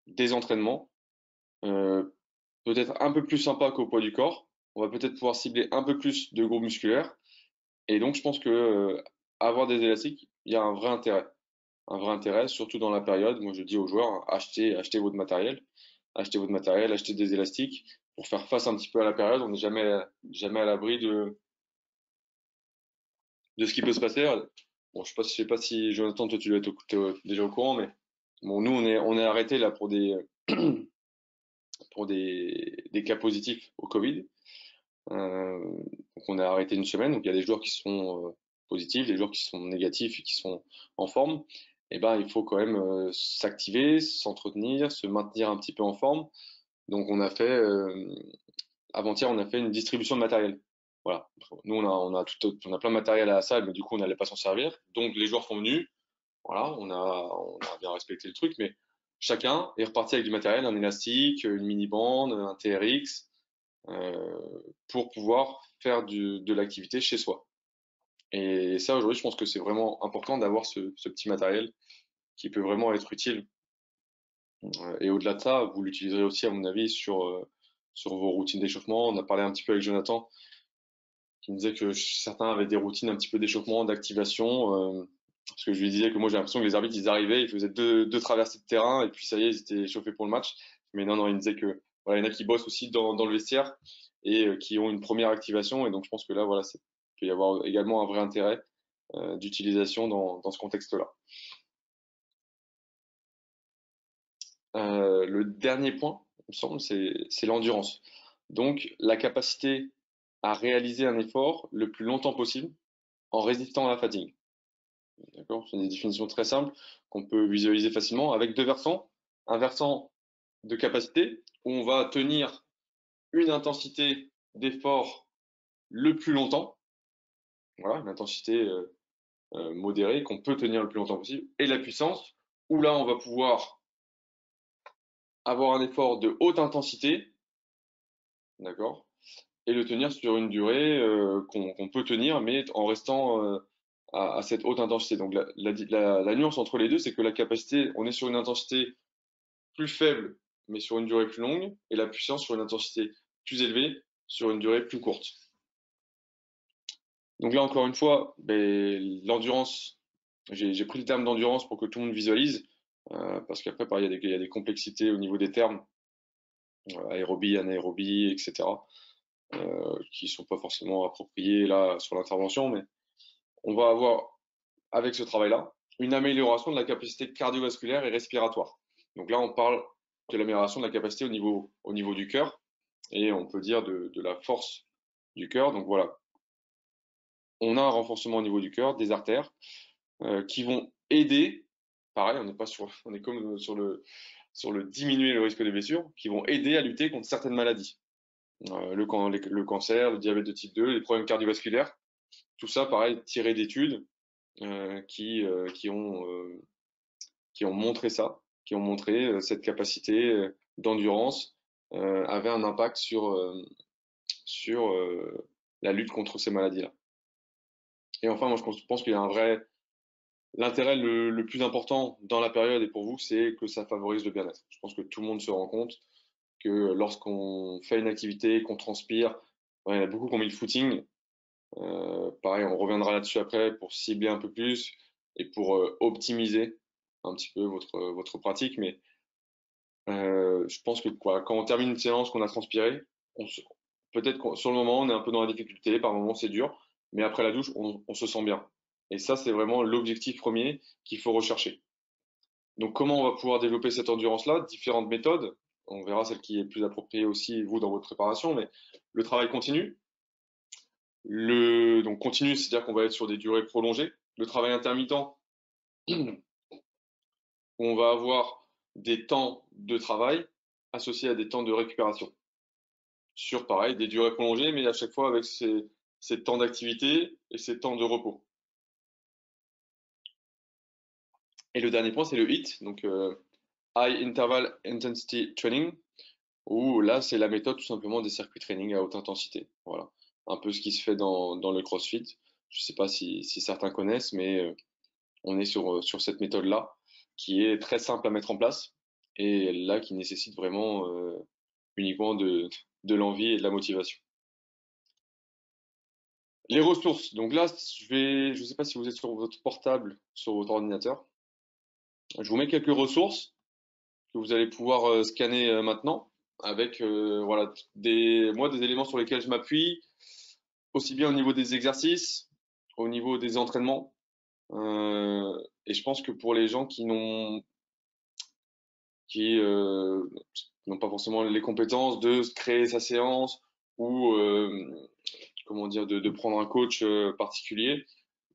des entraînements euh, peut-être un peu plus sympas qu'au poids du corps. On va peut-être pouvoir cibler un peu plus de groupes musculaires. Et donc, je pense que avoir des élastiques, il y a un vrai intérêt. Un vrai intérêt, surtout dans la période. Moi, je dis aux joueurs, hein, achetez votre matériel. Achetez votre matériel, achetez des élastiques pour faire face un petit peu à la période. On n'est jamais à l'abri de ce qui peut se passer. Bon, je sais pas si Jonathan, toi, tu dois être déjà au courant, mais bon, nous, on est arrêté là pour des cas positifs au Covid. Donc on a arrêté une semaine. Donc il y a des joueurs qui sont positifs, des joueurs qui sont négatifs et qui sont en forme. Et ben il faut quand même s'activer, s'entretenir, se maintenir un petit peu en forme. Donc avant-hier, on a fait une distribution de matériel. Voilà. Nous on a plein de matériel à la salle, mais du coup on n'allait pas s'en servir. Donc les joueurs sont venus. Voilà, on a bien respecté le truc, mais chacun est reparti avec du matériel, un élastique, une mini bande, un TRX pour pouvoir faire de l'activité chez soi. Et ça, aujourd'hui, je pense que c'est vraiment important d'avoir ce petit matériel qui peut vraiment être utile. Et au-delà de ça, vous l'utiliserez aussi, à mon avis, sur vos routines d'échauffement. On a parlé un petit peu avec Jonathan, qui me disait que certains avaient des routines un petit peu d'échauffement, d'activation. Parce que je lui disais que moi, j'ai l'impression que les arbitres, ils arrivaient, ils faisaient deux traversées de terrain, et puis ça y est, ils étaient chauffés pour le match. Mais non, il me disait que voilà, il y en a qui bossent aussi dans le vestiaire et qui ont une première activation. Et donc, je pense que là, voilà, il peut y avoir également un vrai intérêt d'utilisation dans ce contexte-là. Le dernier point, il me semble, c'est l'endurance. Donc, la capacité à réaliser un effort le plus longtemps possible en résistant à la fatigue. D'accord? C'est des définitions très simples qu'on peut visualiser facilement avec deux versants. Un versant de capacité où on va tenir une intensité d'effort le plus longtemps. Voilà, une intensité modérée qu'on peut tenir le plus longtemps possible. Et la puissance où là, on va pouvoir avoir un effort de haute intensité, d'accord? Et le tenir sur une durée qu'on peut tenir, mais en restant à cette haute intensité. Donc la nuance entre les deux, c'est que la capacité, on est sur une intensité plus faible, mais sur une durée plus longue, et la puissance sur une intensité plus élevée, sur une durée plus courte. Donc là, encore une fois, ben, l'endurance, j'ai pris le terme d'endurance pour que tout le monde visualise, parce qu'après, il y a des complexités au niveau des termes, aérobie, anaérobie, etc., qui sont pas forcément appropriés là sur l'intervention, mais on va avoir, avec ce travail-là, une amélioration de la capacité cardiovasculaire et respiratoire. Donc là, on parle de l'amélioration de la capacité au niveau du cœur, et on peut dire de la force du cœur. Donc voilà, on a un renforcement au niveau du cœur, des artères, qui vont aider, pareil, on n'est pas sur, on est comme sur le diminuer le risque de blessure, qui vont aider à lutter contre certaines maladies. Le cancer, le diabète de type 2, les problèmes cardiovasculaires, tout ça, pareil, tiré d'études euh, qui, euh, qui, ont, euh, qui ont montré ça, qui ont montré cette capacité d'endurance avait un impact sur la lutte contre ces maladies-là. Et enfin, moi, je pense qu'il y a un vrai, l'intérêt le plus important dans la période et pour vous, c'est que ça favorise le bien-être. Je pense que tout le monde se rend compte que lorsqu'on fait une activité, qu'on transpire, ouais, il y en a beaucoup qui ont mis le footing. Pareil, on reviendra là-dessus après pour cibler un peu plus et pour optimiser un petit peu votre pratique. Mais je pense que quoi, quand on termine une séance, qu'on a transpiré, on se- peut-être sur le moment, on est un peu dans la difficulté, par moment c'est dur, mais après la douche, on se sent bien. Et ça, c'est vraiment l'objectif premier qu'il faut rechercher. Donc, comment on va pouvoir développer cette endurance-là? Différentes méthodes. On verra celle qui est plus appropriée aussi, vous, dans votre préparation, mais le travail continu. Donc, continu, c'est-à-dire qu'on va être sur des durées prolongées. Le travail intermittent, où on va avoir des temps de travail associés à des temps de récupération. Sur, pareil, des durées prolongées, mais à chaque fois avec ces temps d'activité et ces temps de repos. Et le dernier point, c'est le HIIT, donc High Interval Intensity Training, où là, c'est la méthode tout simplement des circuits training à haute intensité. Voilà. Un peu ce qui se fait dans le CrossFit. Je ne sais pas si certains connaissent, mais on est sur cette méthode-là, qui est très simple à mettre en place, et là, qui nécessite vraiment uniquement de l'envie et de la motivation. Les ressources. Donc là, je ne sais pas si vous êtes sur votre portable, sur votre ordinateur. Je vous mets quelques ressources que vous allez pouvoir scanner maintenant avec voilà des éléments sur lesquels je m'appuie, aussi bien au niveau des exercices, au niveau des entraînements. Et je pense que pour les gens qui n'ont pas forcément les compétences de créer sa séance ou comment dire de prendre un coach particulier,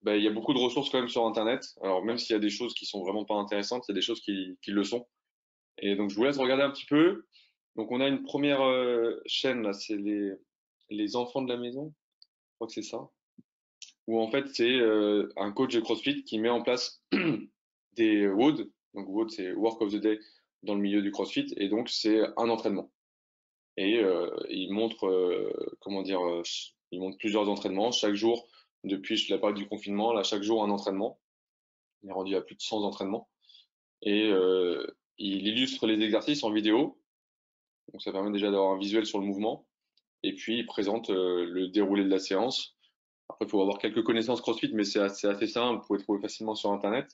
ben, il y a beaucoup de ressources quand même sur Internet. Alors même s'il y a des choses qui sont vraiment pas intéressantes, il y a des choses qui le sont. Et donc je vous laisse regarder un petit peu. Donc on a une première chaîne là, c'est les enfants de la maison, je crois que c'est ça. Où en fait c'est un coach de CrossFit qui met en place des WOD. Donc WOD c'est Work of the Day dans le milieu du CrossFit et donc c'est un entraînement. Et il montre comment dire, il montre plusieurs entraînements chaque jour depuis la période du confinement. Là chaque jour un entraînement. Il est rendu à plus de 100 entraînements et il illustre les exercices en vidéo. Donc ça permet déjà d'avoir un visuel sur le mouvement. Et puis il présente le déroulé de la séance. Après, il faut avoir quelques connaissances CrossFit, mais c'est assez simple, vous pouvez trouver facilement sur Internet.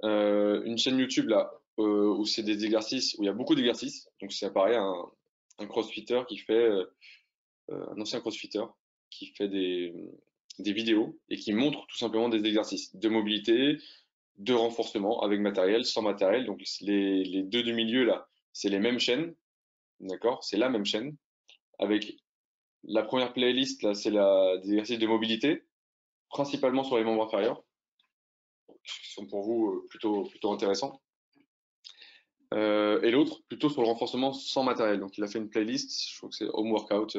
Une chaîne YouTube là, où c'est des exercices, où il y a beaucoup d'exercices. Donc c'est pareil, un CrossFitter qui fait, un ancien CrossFitter qui fait des vidéos et qui montre tout simplement des exercices de mobilité, de renforcement avec matériel, sans matériel. Donc les deux du milieu là, c'est les mêmes chaînes, d'accord? C'est la même chaîne avec la première playlist, là, c'est des exercices de mobilité, principalement sur les membres inférieurs, qui sont pour vous plutôt intéressants. Et l'autre, plutôt sur le renforcement sans matériel. Donc, il a fait une playlist, je crois que c'est Home Workout,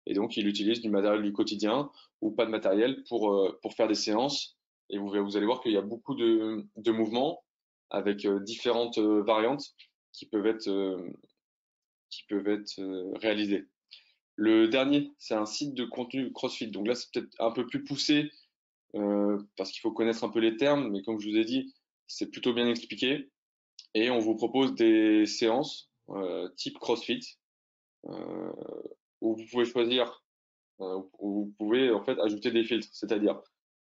et donc il utilise du matériel du quotidien ou pas de matériel pour faire des séances. Et vous allez voir qu'il y a beaucoup de mouvements avec différentes variantes qui peuvent être réalisées. Le dernier, c'est un site de contenu CrossFit. Donc là, c'est peut-être un peu plus poussé parce qu'il faut connaître un peu les termes, mais comme je vous ai dit, c'est plutôt bien expliqué. Et on vous propose des séances type CrossFit euh, où vous pouvez choisir, où vous pouvez en fait ajouter des filtres, c'est-à-dire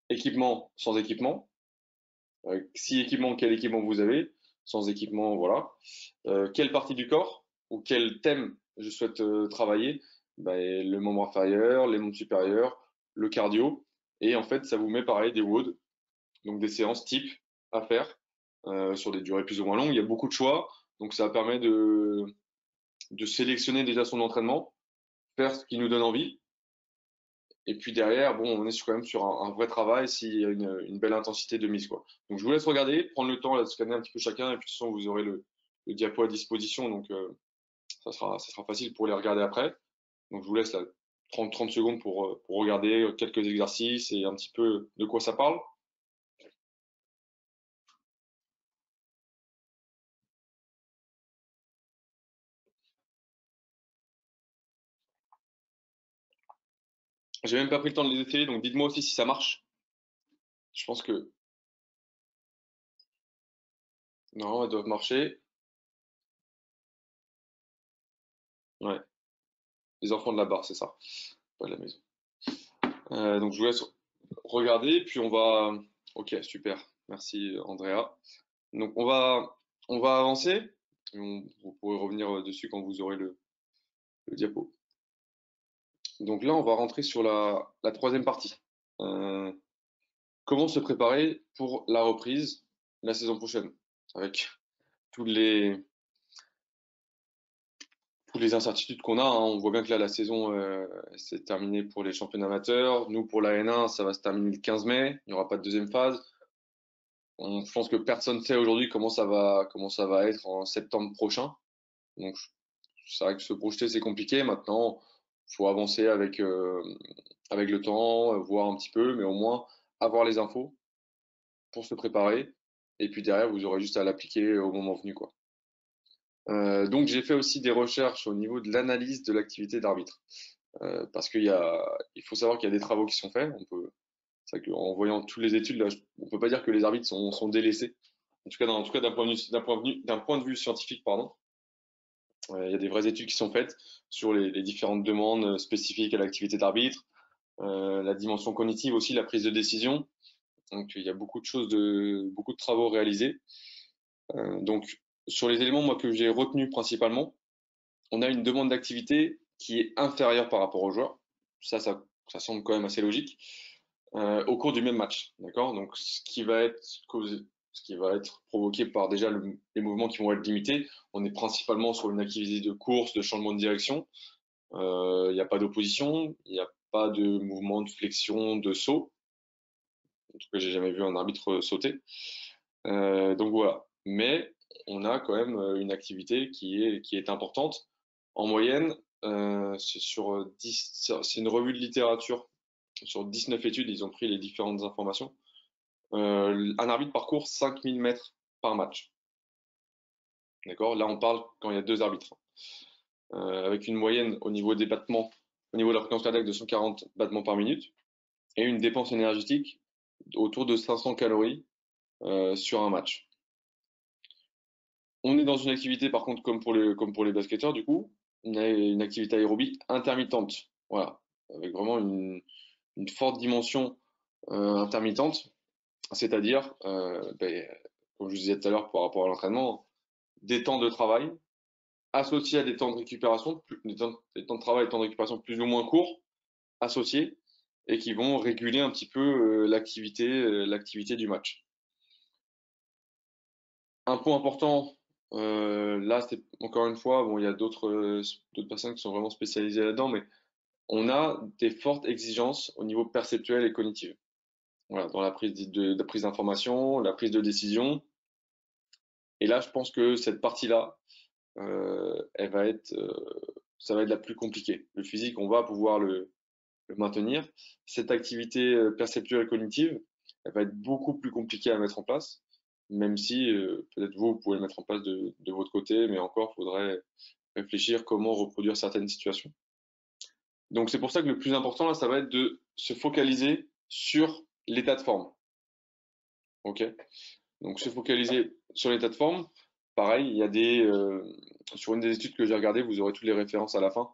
équipement sans équipement, si équipement, quel équipement vous avez, sans équipement, voilà, quelle partie du corps ou quel thème je souhaite travailler, ben, le membre inférieur, les membres supérieurs, le cardio, et en fait ça vous met pareil des WOD, donc des séances type à faire sur des durées plus ou moins longues. Il y a beaucoup de choix, donc ça permet de sélectionner déjà son entraînement, faire ce qui nous donne envie. Et puis derrière, bon, on est quand même sur un vrai travail s'il y a une belle intensité de mise, quoi. Donc je vous laisse regarder, prendre le temps là, de scanner un petit peu chacun, et puis de toute façon, vous aurez le diapo à disposition, donc ça sera facile pour les regarder après. Donc je vous laisse là 30 secondes pour regarder quelques exercices et un petit peu de quoi ça parle. J'ai même pas pris le temps de les essayer, donc dites-moi aussi si ça marche. Je pense que non, elles doivent marcher. Ouais, les enfants de la barre, c'est ça, pas de la maison. Donc je vous laisse regarder, puis on va. Ok, super. Merci Andrea. Donc on va avancer. Vous pourrez revenir dessus quand vous aurez le diapo. Donc là, on va rentrer sur la troisième partie. Euh, Comment se préparer pour la reprise la saison prochaine, avec toutes les toutes les incertitudes qu'on a, hein. On voit bien que là, la saison s'est terminée pour les championnats amateurs. Nous, pour la N1, ça va se terminer le 15 mai. Il n'y aura pas de deuxième phase. Je pense que personne ne sait aujourd'hui comment ça va être en septembre prochain. Donc, c'est vrai que se projeter, c'est compliqué. Maintenant, il faut avancer avec le temps, voir un petit peu, mais au moins avoir les infos pour se préparer. Et puis derrière, vous aurez juste à l'appliquer au moment venu, quoi. Donc, j'ai fait aussi des recherches au niveau de l'analyse de l'activité d'arbitre. Parce il faut savoir qu'il y a des travaux qui sont faits. C'est vrai qu'en voyant toutes les études, là, on peut pas dire que les arbitres sont délaissés. En tout cas, d'un point de vue scientifique, pardon. Il y a des vraies études qui sont faites sur les différentes demandes spécifiques à l'activité d'arbitre. la dimension cognitive aussi, la prise de décision. Donc il y a beaucoup de travaux réalisés. Donc sur les éléments moi que j'ai retenus principalement, on a une demande d'activité qui est inférieure par rapport aux joueurs. Ça semble quand même assez logique. Au cours du même match, d'accord? Donc ce qui va être provoqué par déjà les mouvements qui vont être limités. On est principalement sur une activité de course, de changement de direction. Il n'y a pas d'opposition, il n'y a pas de mouvement de flexion, de saut. En tout cas, j'ai jamais vu un arbitre sauter. Donc voilà. Mais on a quand même une activité qui est importante. En moyenne, c'est une revue de littérature. Sur 19 études, ils ont pris les différentes informations. Un arbitre parcourt 5000 mètres par match. D'accord? Là, on parle quand il y a deux arbitres. Avec une moyenne au niveau des battements, au niveau de la fréquence cardiaque de 140 battements par minute et une dépense énergétique autour de 500 calories sur un match. On est dans une activité, par contre, comme pour les basketteurs, du coup, une activité aérobie intermittente. Voilà, avec vraiment une forte dimension intermittente, c'est-à-dire, comme je vous disais tout à l'heure par rapport à l'entraînement, des temps de travail associés à des temps de récupération, des temps de travail et temps de récupération plus ou moins courts, associés, et qui vont réguler un petit peu l'activité du match. Un point important, là, c'est encore une fois, bon, il y a d'autres personnes qui sont vraiment spécialisées là-dedans, mais on a des fortes exigences au niveau perceptuel et cognitif. Voilà, dans la prise d'information, la prise de décision. Et là, je pense que cette partie-là, elle va être, ça va être la plus compliquée. Le physique, on va pouvoir le maintenir. Cette activité perceptuelle cognitive, elle va être beaucoup plus compliquée à mettre en place, même si peut-être vous pouvez le mettre en place de votre côté, mais encore, il faudrait réfléchir comment reproduire certaines situations. Donc c'est pour ça que le plus important, là, ça va être de se focaliser sur l'état de forme. Ok? Donc se focaliser sur l'état de forme. Pareil, il y a sur une des études que j'ai regardées, vous aurez toutes les références à la fin.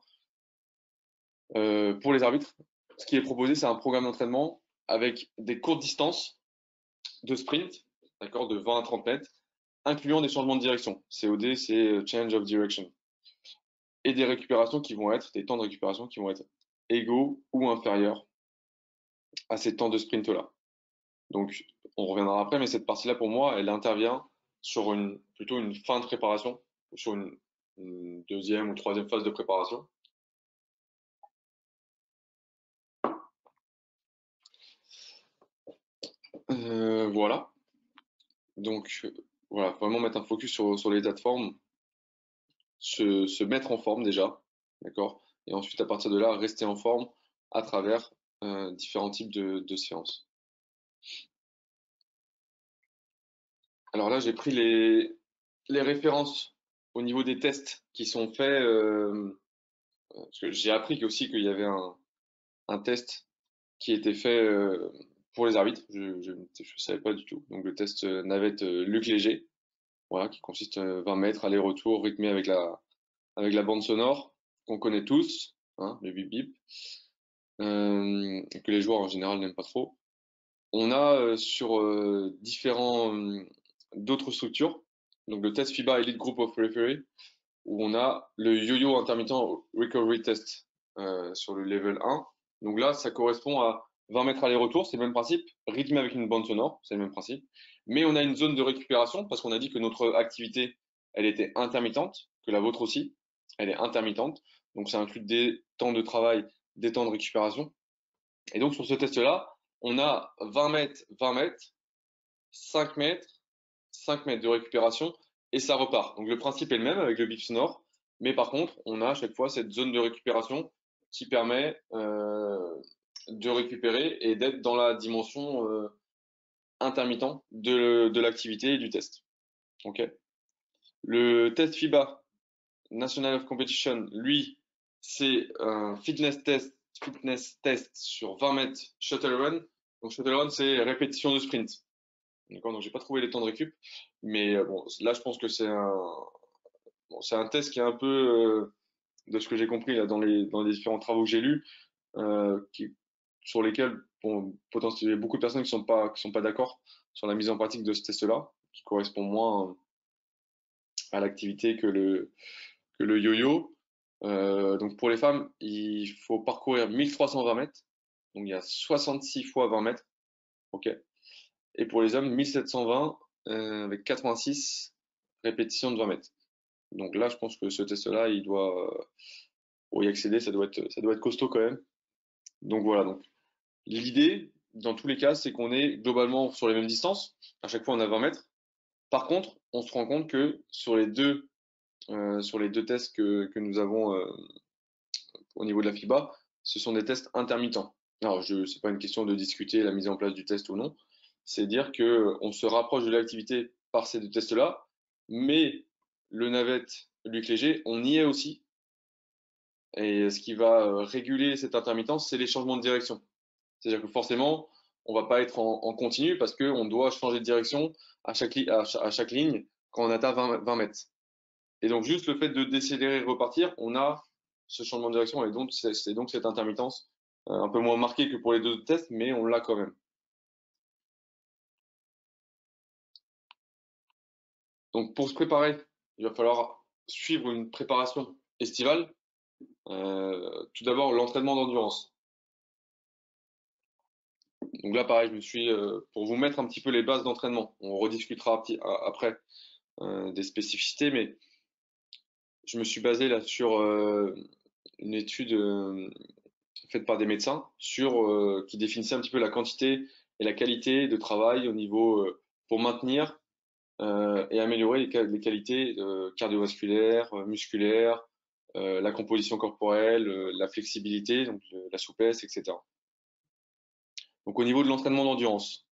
Pour les arbitres, ce qui est proposé, c'est un programme d'entraînement avec des courtes distances de sprint, d'accord, de 20 à 30 mètres, incluant des changements de direction. COD, c'est Change of Direction. Et des récupérations qui vont être, des temps de récupération qui vont être égaux ou inférieurs à ces temps de sprint-là. Donc, on reviendra après, mais cette partie-là, pour moi, elle intervient sur plutôt une fin de préparation, sur une deuxième ou troisième phase de préparation. Voilà. Donc, voilà, vraiment mettre un focus sur l'état de forme, se mettre en forme déjà, d'accord? Et ensuite, à partir de là, rester en forme à travers différents types de séances. Alors là, j'ai pris les références au niveau des tests qui sont faits, parce que j'ai appris aussi qu'il y avait un test qui était fait pour les arbitres. Je ne savais pas du tout. Donc le test navette Luc Léger, voilà, qui consiste 20 mètres aller-retour rythmé avec la bande sonore qu'on connaît tous, hein, le bip bip, que les joueurs en général n'aiment pas trop. On a sur différents d'autres structures, donc le test FIBA Elite Group of Referee, où on a le yo-yo intermittent recovery test sur le level 1. Donc là, ça correspond à 20 mètres aller-retour, c'est le même principe, rythmé avec une bande sonore, c'est le même principe. Mais on a une zone de récupération parce qu'on a dit que notre activité, elle était intermittente, que la vôtre aussi, elle est intermittente. Donc ça inclut des temps de travail, des temps de récupération. Et donc sur ce test-là, on a 20 mètres, 20 mètres, 5 mètres, 5 mètres de récupération et ça repart. Donc le principe est le même avec le bip sonore, mais par contre, on a à chaque fois cette zone de récupération qui permet de récupérer et d'être dans la dimension intermittent de l'activité et du test. Ok. Le test FIBA, National of Competition, lui, c'est un fitness test sur 20 mètres shuttle run. Donc shuttle run, c'est répétition de sprint. D'accord, donc j'ai pas trouvé les temps de récup, mais bon, là je pense que c'est un test qui est un peu de ce que j'ai compris là dans les différents travaux que j'ai lus, qui sur lesquels potentiellement, il y a beaucoup de personnes qui sont pas d'accord sur la mise en pratique de ce test-là, qui correspond moins à l'activité que le yo-yo. Donc pour les femmes, il faut parcourir 1320 mètres. Donc il y a 66 fois 20 mètres. Ok. Et pour les hommes, 1720 avec 86 répétitions de 20 mètres. Donc là, je pense que ce test-là, pour y accéder, ça doit être costaud quand même. Donc voilà. Donc l'idée, dans tous les cas, c'est qu'on est globalement sur les mêmes distances. À chaque fois, on a 20 mètres. Par contre, on se rend compte que sur les deux tests que nous avons au niveau de la FIBA, ce sont des tests intermittents. Alors, c'est pas une question de discuter la mise en place du test ou non, c'est dire que on se rapproche de l'activité par ces deux tests-là, mais le navette, Luc Léger, on y est aussi. Et ce qui va réguler cette intermittence, c'est les changements de direction. C'est-à-dire que forcément, on va pas être en continu parce qu'on doit changer de direction à chaque ligne quand on atteint 20 mètres. Et donc, juste le fait de décélérer et repartir, on a ce changement de direction et donc c'est donc cette intermittence un peu moins marquée que pour les deux tests, mais on l'a quand même. Donc, pour se préparer, il va falloir suivre une préparation estivale. Tout d'abord, l'entraînement d'endurance. Donc là, pareil, pour vous mettre un petit peu les bases d'entraînement, on rediscutera après des spécificités, mais je me suis basé là sur une étude faite par des médecins qui définissait un petit peu la quantité et la qualité de travail au niveau pour maintenir et améliorer les qualités cardiovasculaires, musculaires, la composition corporelle, la flexibilité, donc la souplesse, etc. Donc au niveau de l'entraînement d'endurance,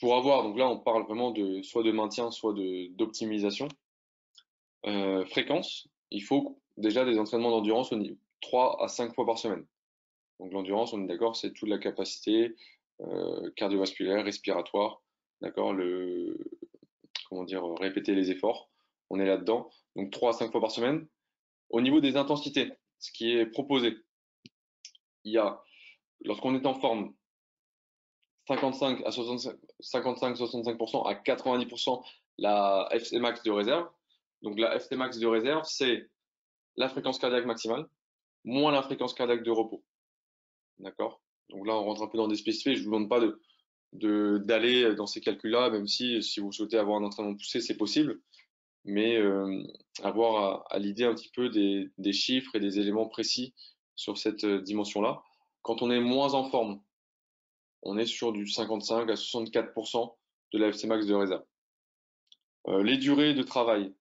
donc là on parle vraiment soit de maintien, soit d'optimisation. Fréquence, il faut déjà des entraînements d'endurance 3 à 5 fois par semaine. Donc l'endurance, on est d'accord, c'est toute la capacité cardiovasculaire, respiratoire, d'accord, comment dire, répéter les efforts. On est là-dedans. Donc 3 à 5 fois par semaine. Au niveau des intensités, ce qui est proposé, il y a, lorsqu'on est en forme, 55 à 65, 55-65% à 90% la FC max de réserve. Donc la FC max de réserve, c'est la fréquence cardiaque maximale moins la fréquence cardiaque de repos. D'accord? Donc là, on rentre un peu dans des spécificités. Je ne vous demande pas d'aller dans ces calculs-là, même si vous souhaitez avoir un entraînement poussé, c'est possible. Mais avoir à l'idée un petit peu des chiffres et des éléments précis sur cette dimension-là. Quand on est moins en forme, on est sur du 55 à 64% de la FC max de réserve. Les durées de travail,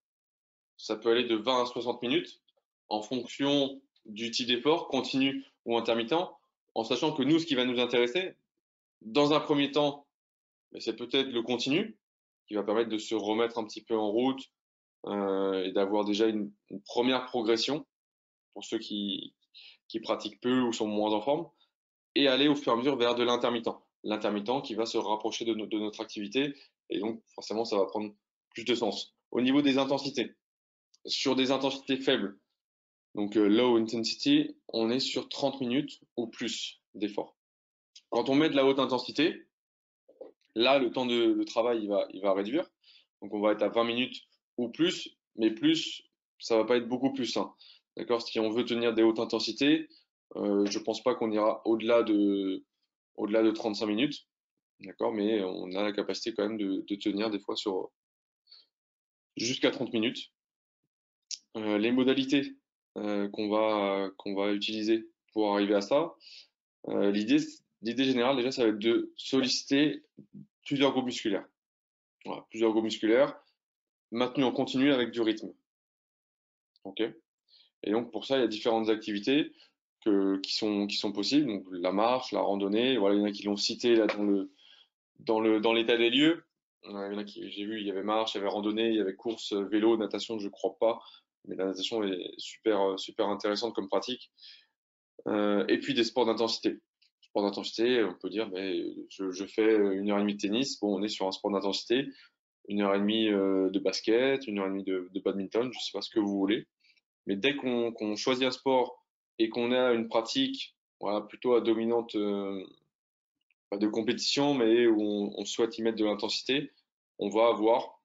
ça peut aller de 20 à 60 minutes en fonction du type d'effort, continu ou intermittent, en sachant que nous, ce qui va nous intéresser, dans un premier temps, c'est peut-être le continu, qui va permettre de se remettre un petit peu en route et d'avoir déjà une première progression pour ceux qui pratiquent peu ou sont moins en forme, et aller au fur et à mesure vers de l'intermittent. L'intermittent qui va se rapprocher de notre activité, et donc forcément, ça va prendre plus de sens. Au niveau des intensités, sur des intensités faibles, donc low intensity, on est sur 30 minutes ou plus d'effort. Quand on met de la haute intensité, là, le temps de travail, il va réduire. Donc on va être à 20 minutes ou plus, mais plus, ça va pas être beaucoup plus, hein. D'accord? Si on veut tenir des hautes intensités, je pense pas qu'on ira au-delà de 35 minutes. D'accord? Mais on a la capacité quand même de tenir des fois jusqu'à 30 minutes. Les modalités qu'on va utiliser pour arriver à ça, l'idée générale déjà, ça va être de solliciter plusieurs groupes musculaires. Voilà, plusieurs groupes musculaires maintenus en continu avec du rythme. Ok. Et donc pour ça, il y a différentes activités qui sont possibles. Donc la marche, la randonnée. Voilà, il y en a qui l'ont cité là dans l'état des lieux. Il y en a qui, j'ai vu, il y avait marche, il y avait randonnée, il y avait course, vélo, natation, je crois pas, mais la natation est super super intéressante comme pratique. Et puis des sports d'intensité. Sport d'intensité, on peut dire, mais je fais 1 heure et demie de tennis. Bon, on est sur un sport d'intensité. 1 heure et demie de basket, 1 heure et demie de badminton, je sais pas ce que vous voulez. Mais dès qu'on choisit un sport et qu'on a une pratique voilà, plutôt à dominante pas de compétition, mais où on souhaite y mettre de l'intensité, on va avoir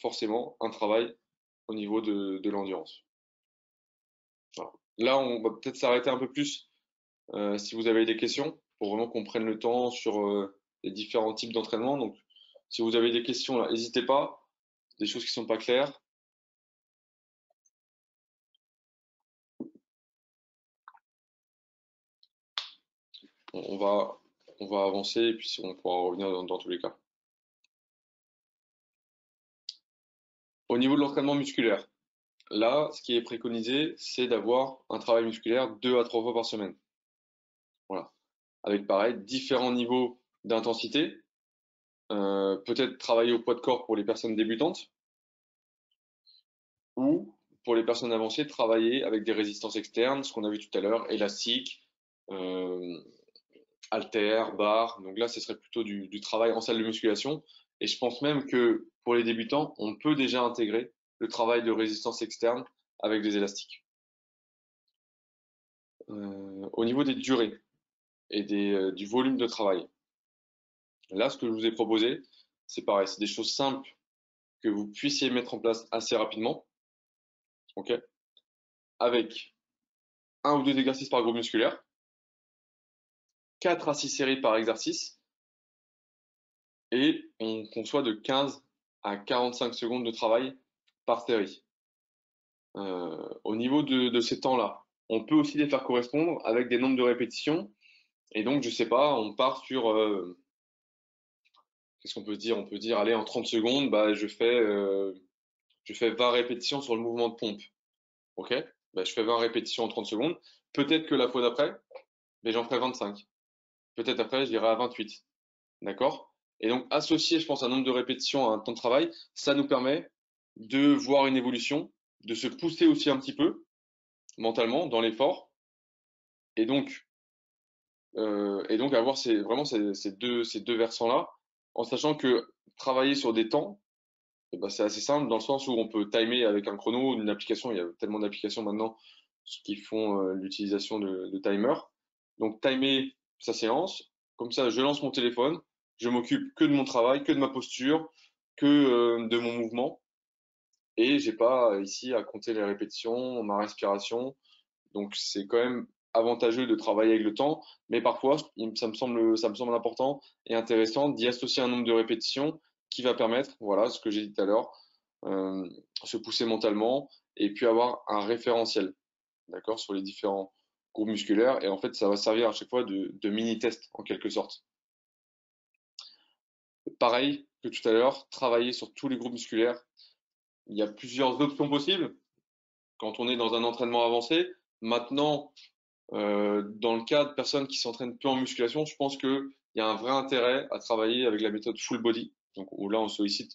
forcément un travail au niveau de l'endurance. Voilà. Là, on va peut-être s'arrêter un peu plus si vous avez des questions, pour vraiment qu'on prenne le temps sur les différents types d'entraînement. Donc, si vous avez des questions, là, n'hésitez pas. Des choses qui sont pas claires. On va, on va avancer et puis on pourra revenir dans tous les cas. Au niveau de l'entraînement musculaire, là, ce qui est préconisé, c'est d'avoir un travail musculaire 2 à 3 fois par semaine. Voilà. Avec pareil, différents niveaux d'intensité. Peut-être travailler au poids de corps pour les personnes débutantes ou pour les personnes avancées, travailler avec des résistances externes, ce qu'on a vu tout à l'heure, élastique, euh, haltères, barres. Donc là, ce serait plutôt du travail en salle de musculation. Et je pense même que pour les débutants, on peut déjà intégrer le travail de résistance externe avec des élastiques. Au niveau des durées et du volume de travail, là, ce que je vous ai proposé, c'est pareil, c'est des choses simples que vous puissiez mettre en place assez rapidement, ok, avec un ou deux exercices par groupe musculaire, 4 à 6 séries par exercice, et on conçoit de 15 à 45 secondes de travail par série. Au niveau de ces temps-là, on peut aussi les faire correspondre avec des nombres de répétitions. Et donc, je sais pas, on part sur, qu'est-ce qu'on peut dire? On peut dire, allez, en 30 secondes, bah, je fais 20 répétitions sur le mouvement de pompe. OK? Bah, je fais 20 répétitions en 30 secondes. Peut-être que la fois d'après, mais j'en ferai 25. Peut-être après, j'irai à 28. D'accord? Et donc, associer, je pense, un nombre de répétitions à un temps de travail, ça nous permet de voir une évolution, de se pousser aussi un petit peu mentalement dans l'effort. Et donc, et donc avoir vraiment ces deux versants-là, en sachant que travailler sur des temps, eh ben, c'est assez simple dans le sens où on peut timer avec un chrono, une application. Il y a tellement d'applications maintenant qui font l'utilisation de timer. Donc timer sa séance, comme ça je lance mon téléphone, je m'occupe que de mon travail, que de ma posture, que de mon mouvement, et j'ai pas ici à compter les répétitions, ma respiration. Donc c'est quand même avantageux de travailler avec le temps, mais parfois ça me semble important et intéressant d'y associer un nombre de répétitions qui va permettre, voilà, ce que j'ai dit tout à l'heure, euh, se pousser mentalement et puis avoir un référentiel, d'accord, sur les différents groupes musculaires. Et en fait, ça va servir à chaque fois de mini-test en quelque sorte. Pareil que tout à l'heure, travailler sur tous les groupes musculaires. Il y a plusieurs options possibles quand on est dans un entraînement avancé. Maintenant, dans le cas de personnes qui s'entraînent peu en musculation, je pense qu'il y a un vrai intérêt à travailler avec la méthode full body, donc où là on sollicite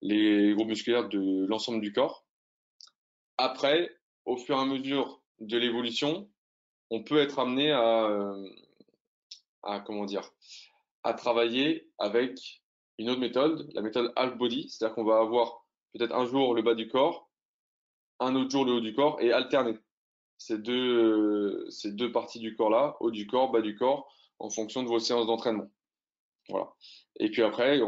les groupes musculaires de l'ensemble du corps. Après, au fur et à mesure de l'évolution, on peut être amené à comment dire, à travailler avec une autre méthode, la méthode half body, c'est-à-dire qu'on va avoir peut-être un jour le bas du corps, un autre jour le haut du corps et alterner ces deux parties du corps-là, haut du corps, bas du corps, en fonction de vos séances d'entraînement. Voilà. Et puis après,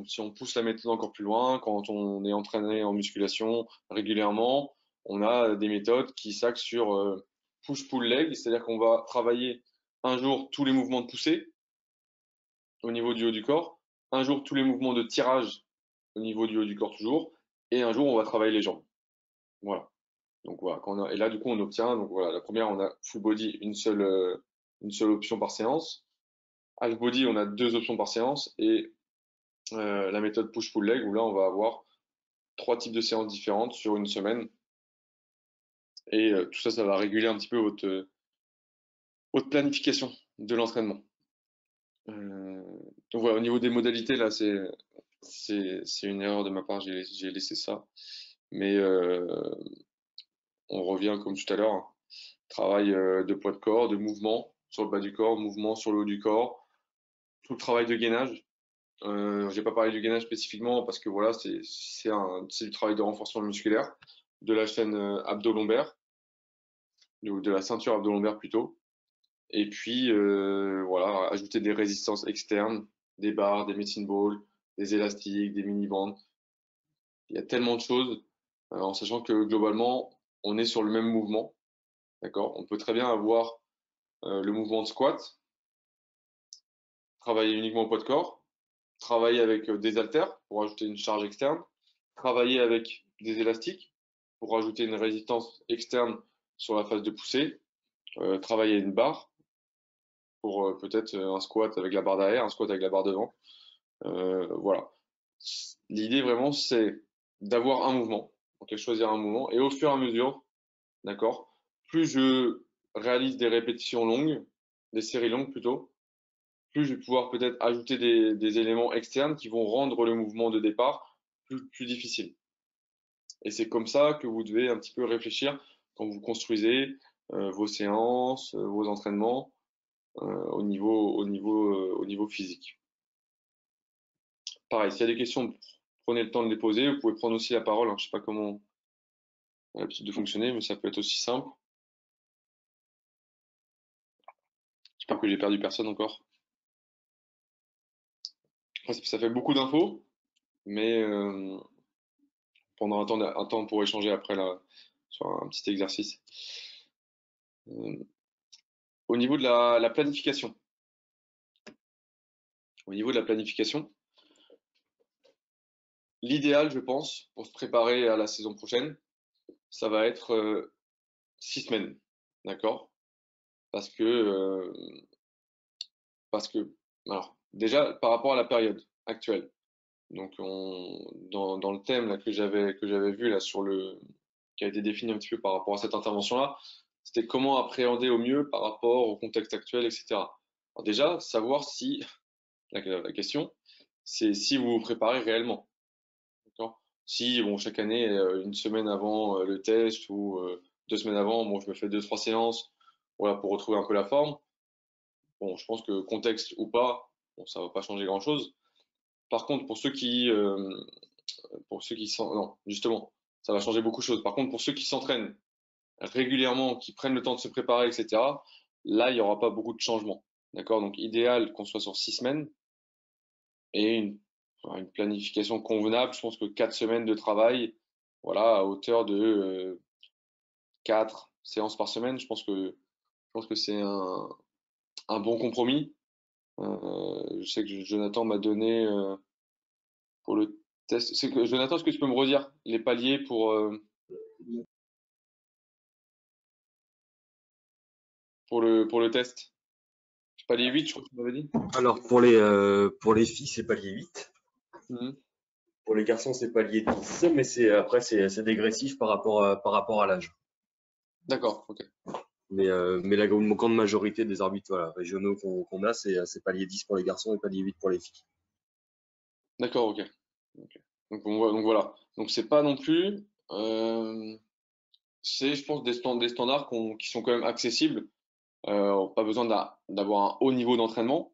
si on pousse la méthode encore plus loin, quand on est entraîné en musculation régulièrement, on a des méthodes qui s'axent sur push-pull-leg, c'est-à-dire qu'on va travailler un jour tous les mouvements de poussée au niveau du haut du corps, un jour tous les mouvements de tirage au niveau du haut du corps toujours, et un jour on va travailler les jambes. Voilà. Donc voilà, et là du coup on obtient, donc voilà, la première on a full body, une seule option par séance. Half body on a deux options par séance et la méthode push-pull leg où là on va avoir trois types de séances différentes sur une semaine et tout ça, ça va réguler un petit peu votre planification de l'entraînement. Euh, donc voilà, au niveau des modalités là c'est une erreur de ma part, j'ai laissé ça, mais on revient comme tout à l'heure, hein. Travail de poids de corps, de mouvement sur le bas du corps, mouvement sur le haut du corps, tout le travail de gainage. J'ai pas parlé du gainage spécifiquement parce que voilà, c'est du travail de renforcement musculaire de la chaîne abdo-lombaire, de la ceinture abdo-lombaire plutôt. Et puis, voilà, ajouter des résistances externes, des barres, des medicine balls, des élastiques, des mini-bandes. Il y a tellement de choses, en sachant que globalement, on est sur le même mouvement, d'accord? On peut très bien avoir le mouvement de squat, travailler uniquement au poids de corps, travailler avec des haltères pour ajouter une charge externe, travailler avec des élastiques pour ajouter une résistance externe sur la phase de poussée, travailler une barre pour peut-être un squat avec la barre derrière, un squat avec la barre devant. Voilà. L'idée vraiment, c'est d'avoir un mouvement, donc choisir un mouvement, et au fur et à mesure, d'accord, plus je réalise des répétitions longues, des séries longues plutôt, plus je vais pouvoir peut-être ajouter des éléments externes qui vont rendre le mouvement de départ plus difficile. Et c'est comme ça que vous devez un petit peu réfléchir quand vous construisez vos séances, vos entraînements au niveau physique. Pareil, s'il y a des questions, prenez le temps de les poser. Vous pouvez prendre aussi la parole, hein. Je sais pas comment on a l'habitude de fonctionner, mais ça peut être aussi simple. J'espère que j'ai perdu personne encore. Après, ça fait beaucoup d'infos, mais pendant un temps pour échanger après là, sur un petit exercice. Euh, au niveau de la planification. Au niveau de la planification, l'idéal, je pense, pour se préparer à la saison prochaine, ça va être 6 semaines, d'accord? Parce que, parce que, alors, déjà, par rapport à la période actuelle, donc dans le thème là, que j'avais vu là sur qui a été défini un petit peu par rapport à cette intervention-là, c'était comment appréhender au mieux par rapport au contexte actuel, etc. Alors déjà, savoir si, la question, c'est si vous vous préparez réellement. D'accord. Si, bon, chaque année, une semaine avant le test ou 2 semaines avant, bon, je me fais 2, 3 séances, voilà, pour retrouver un peu la forme. Bon, je pense que contexte ou pas, bon, ça va pas changer grand-chose. Par contre, pour ceux qui non, justement, ça va changer beaucoup de choses. Par contre, pour ceux qui s'entraînent régulièrement, qui prennent le temps de se préparer, etc., là, il y aura pas beaucoup de changements. D'accord? Donc, idéal qu'on soit sur 6 semaines et une planification convenable. Je pense que 4 semaines de travail, voilà, à hauteur de 4 séances par semaine, je pense que c'est un bon compromis. Je sais que Jonathan m'a donné pour le test. C'est que Jonathan, est-ce que tu peux me redire les paliers pour le test? Palier 8, je crois que tu m'avais dit. Alors pour les filles, c'est palier 8. Mhm. Pour les garçons, c'est palier 10, mais c'est dégressif par rapport à l'âge. D'accord, ok. Mais la grande majorité des arbitres voilà, régionaux qu'on a, c'est palier 10 pour les garçons et palier 8 pour les filles. D'accord, ok. Ok. Donc voilà. Donc c'est pas non plus. C'est, je pense, des standards qui sont quand même accessibles. Pas besoin d'avoir un haut niveau d'entraînement,